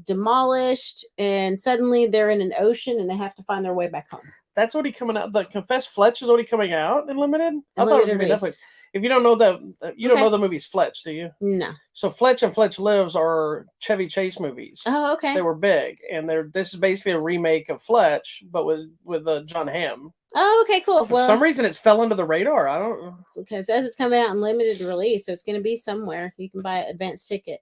demolished, and suddenly they're in an ocean, and they have to find their way back home. That's already coming out. The Confess Fletch is already coming out in limited. I thought it was going to be Netflix. If you don't know don't know the movies Fletch, do you? No. So Fletch and Fletch Lives are Chevy Chase movies. Oh, okay. They were big, and this is basically a remake of Fletch, but with John Hamm. Oh, okay, cool. Well, for some reason it's fell under the radar. I don't know. Okay, it says it's coming out in limited release, so it's going to be somewhere. You can buy an advance ticket.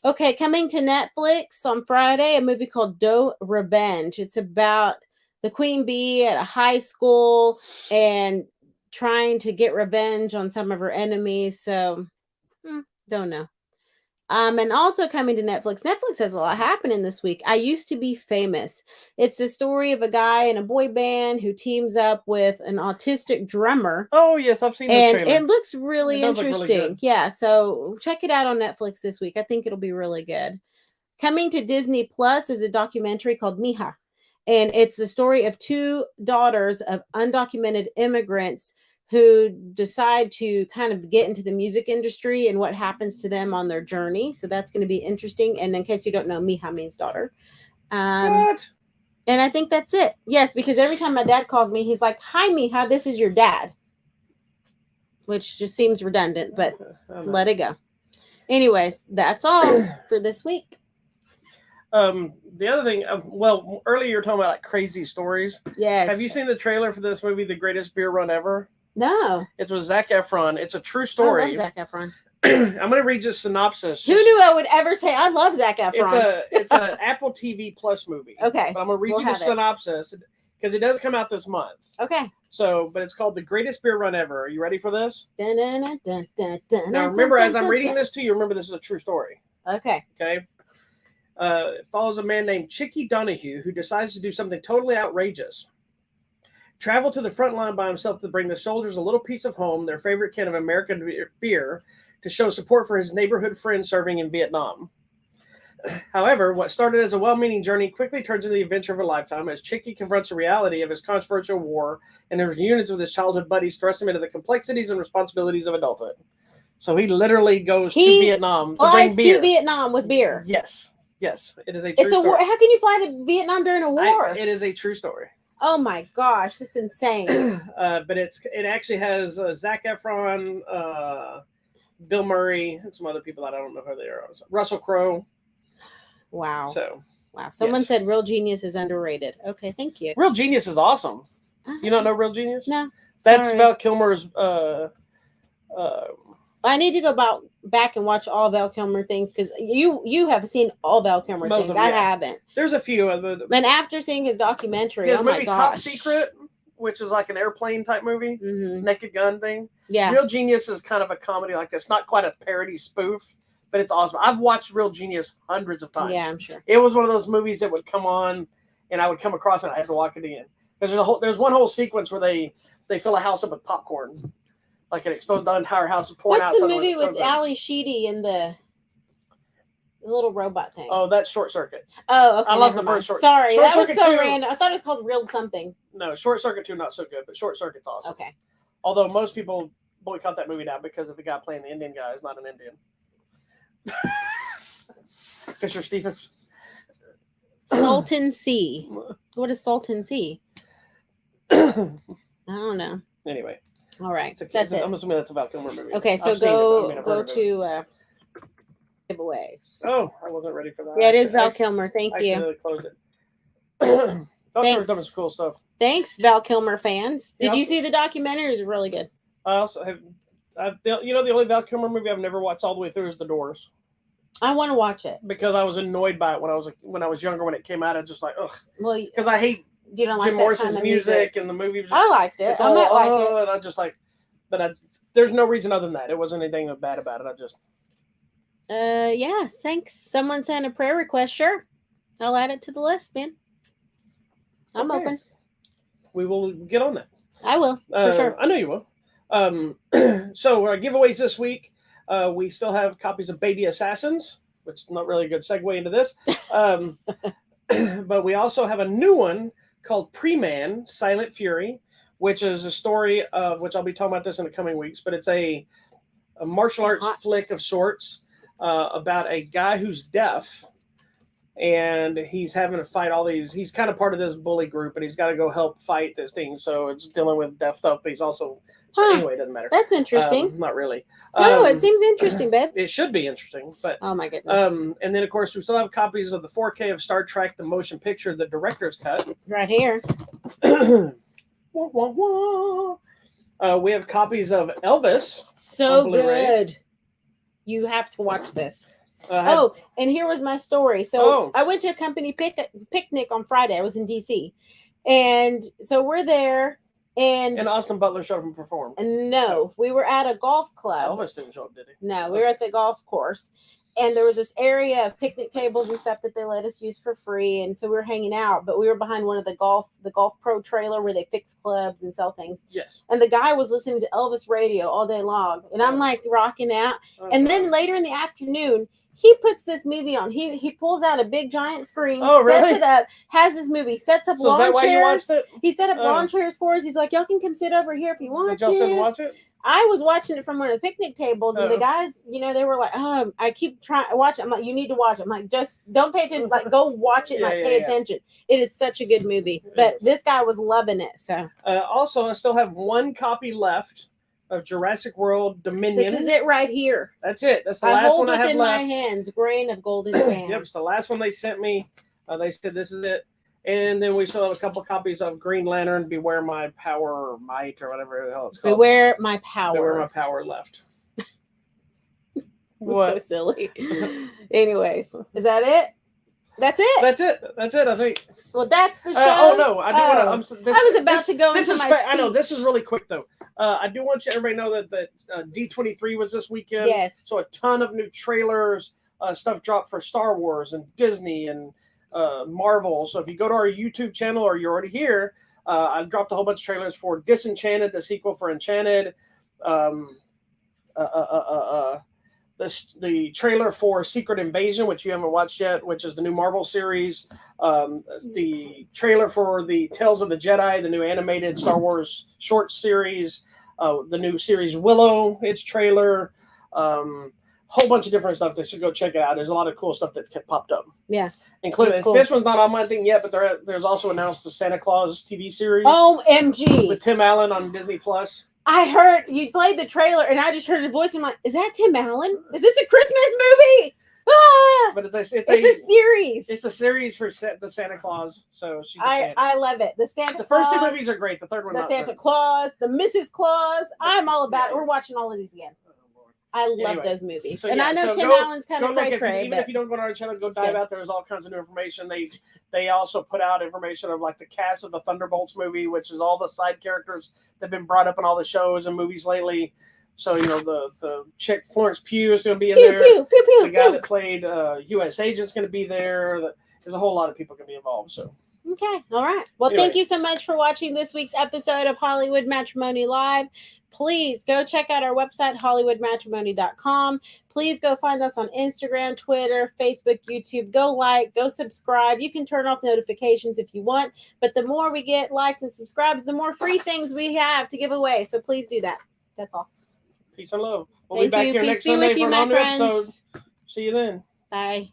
Okay, coming to Netflix on Friday, a movie called Doe Revenge. It's about the queen bee at a high school and trying to get revenge on some of her enemies. So, don't know. And also coming to Netflix. Netflix has a lot happening this week. I Used to Be Famous. It's the story of a guy in a boy band who teams up with an autistic drummer. Oh yes, I've seen the And trailer. it looks really It does look really interesting. good. Yeah, so check it out on Netflix this week. I think it'll be really good. Coming to Disney Plus is a documentary called Mija. And it's the story of two daughters of undocumented immigrants who decide to kind of get into the music industry and what happens to them on their journey. So that's going to be interesting. And in case you don't know, Mija means daughter. What? And I think that's it. Yes, because every time my dad calls me, he's like, "Hi, Mija, this is your dad," which just seems redundant, but let it go. Anyways, that's all for this week. The other thing, well, earlier you were talking about like crazy stories. Yes. Have you seen the trailer for this movie, The Greatest Beer Run Ever? No. It's with Zac Efron. It's a true story. I love Zac Efron. I'm going to read just synopsis. Who knew I would ever say I love Zac Efron? It's a Apple TV Plus movie. Okay. But I'm going to read you the synopsis because it does come out this month. Okay. So, but it's called The Greatest Beer Run Ever. Are you ready for this? Dun, dun, dun, dun, dun, dun, now, remember, as I'm reading this to you, remember this is a true story. Okay. Okay. It follows a man named Chicky Donahue who decides to do something totally outrageous. Travel to the front line by himself to bring the soldiers a little piece of home, their favorite can of American beer, to show support for his neighborhood friend serving in Vietnam. However, what started as a well-meaning journey quickly turns into the adventure of a lifetime as Chicky confronts the reality of his controversial war and his reunions with his childhood buddies thrust him into the complexities and responsibilities of adulthood. So he literally goes to Vietnam to bring beer. To Vietnam with beer. Yes. Yes, it is a true story. War. How can you fly to Vietnam during a war? It is a true story. Oh my gosh, that's insane. But it actually has Zac Efron, Bill Murray, and some other people that I don't know who they are. Russell Crowe. Wow. So wow. Someone said Real Genius is underrated. Okay, thank you. Real Genius is awesome. You don't know Real Genius? No. That's Val Kilmer's. I need to go back and watch all Val Kilmer things because you have seen all Val Kilmer things. I haven't. There's a few. And after seeing his documentary, his movie Top Secret, which is like an airplane type movie, Naked Gun thing. Yeah. Real Genius is kind of a comedy like this. Not quite a parody spoof, but it's awesome. I've watched Real Genius hundreds of times. Yeah, I'm sure. It was one of those movies that would come on, and I would come across it and I had to watch it again. Because there's one whole sequence where they fill a house up with popcorn. Like it exposed the entire house and pouring out. What's the movie with Ali Sheedy and the little robot thing? Oh, that's Short Circuit. Oh, okay. I love the first Short. Sorry, Short that was Circuit so 2, random. I thought it was called Real Something. No, Short Circuit 2 not so good, but Short Circuit's awesome. Okay. Although most people boycott that movie now because of the guy playing the Indian guy is not an Indian. Fisher Stevens. Salton Sea. What is Salton Sea? I don't know. Anyway. All right. That's it. I'm assuming that's a Val Kilmer movie. Okay, so go to giveaways. Oh, I wasn't ready for that. Yeah, it is Val Kilmer. Thank you. I close it. Val Kilmer's done some cool stuff. Thanks, Val Kilmer fans. Did you see the documentary? It was really good. I also have, the only Val Kilmer movie I've never watched all the way through is The Doors. I want to watch it because I was annoyed by it when I was younger when it came out. I was just like, ugh. Well, because I hate Jim Morrison's music and the movie. Was just, I liked it. I might like it. And I just like, there's no reason other than that. It wasn't anything bad about it. I just. Yeah. Thanks. Someone sent a prayer request. Sure, I'll add it to the list, man. I'm open. We will get on that. I will for sure. I know you will. So our giveaways this week. We still have copies of Baby Assassins, which is not really a good segue into this. But we also have a new one called Pre-Man, Silent Fury, which is a story of, which I'll be talking about this in the coming weeks, but it's a martial arts flick of sorts about a guy who's deaf. And he's having to fight all these. He's kind of part of this bully group, and he's got to go help fight this thing. So it's dealing with deaf stuff, but he's also anyway. It doesn't matter. That's interesting. Not really. No, it seems interesting, babe. It should be interesting, but oh my goodness. And then of course we still have copies of the 4K of Star Trek: The Motion Picture, the director's cut, right here. Wah, wah, wah. We have copies of Elvis. So good. You have to watch this. And here was my story. So I went to a company picnic on Friday. I was in DC. And so we're there. And Austin Butler showed up and performed. No, we were at a golf club. Elvis didn't show up, did he? No, we were at the golf course. And there was this area of picnic tables and stuff that they let us use for free. And so we were hanging out, but we were behind one of the golf pro trailer where they fix clubs and sell things. Yes. And the guy was listening to Elvis radio all day long. And I'm like rocking out. And then later in the afternoon, he puts this movie on. He pulls out a big giant screen, sets it up, has this movie, sets up lawn chairs. Is that why you watched it? He set up lawn chairs for us. He's like, y'all can come sit over here if you want to. Did y'all sit and watch it? I was watching it from one of the picnic tables, and the guys, they were like, "Oh, I keep trying to watch it." I'm like, "You need to watch it." I'm like, "Just don't pay attention. Like, go watch it. Pay attention. It is such a good movie." But this guy was loving it. So, also, I still have one copy left of Jurassic World Dominion. This is it right here. That's it. That's the last one I have left. I hold within my hands, grain of golden sands. Yep, it's the last one they sent me. They said this is it. And then we still have a couple copies of Green Lantern, Beware My Power or Might or whatever the hell it's called. Beware My Power. Beware My Power left. What? So silly. Anyways, is that it? That's it. That's it. That's it, I think. Well, that's the show. Oh, no. I do want to. I was about to go into my speech. I know. This is really quick, though. I do want everybody to know that D23 was this weekend. Yes. So a ton of new trailers, stuff dropped for Star Wars and Disney and Marvel. So if you go to our YouTube channel or you're already here, I dropped a whole bunch of trailers for Disenchanted, the sequel for Enchanted. The trailer for Secret Invasion, which you haven't watched yet, which is the new Marvel series. The trailer for the Tales of the Jedi, the new animated Star Wars short series. The new series Willow, its trailer. Whole bunch of different stuff. They should go check it out. There's a lot of cool stuff that popped up. Yeah. Including cool. This one's not on my thing yet, but there's also announced the Santa Claus TV series. OMG. With Tim Allen on Disney Plus. I heard you played the trailer and I just heard his voice. I'm like, is that Tim Allen? Is this a Christmas movie? Ah! But it's a series. It's a series for the Santa Claus. So I love it. The first two movies are great. The third one, the Santa Claus, the Mrs. Claus. I'm all about it. We're watching all of these again. I love those movies. So, I know Tim Allen's kind of cray-cray. Even if you don't go on our channel, go dive out. There's all kinds of new information. They also put out information of like the cast of the Thunderbolts movie, which is all the side characters that have been brought up in all the shows and movies lately. So, the chick Florence Pugh is going to be in there. The guy that played U.S. Agent's going to be there. There's a whole lot of people going to be involved. So. Okay. All right. Well, Thank you so much for watching this week's episode of Hollywood Matrimony Live. Please go check out our website, hollywoodmatrimony.com. Please go find us on Instagram, Twitter, Facebook, YouTube. Go like, go subscribe. You can turn off notifications if you want. But the more we get likes and subscribes, the more free things we have to give away. So please do that. That's all. Peace and love. We'll be back here next Sunday for another episode. See you then. Bye.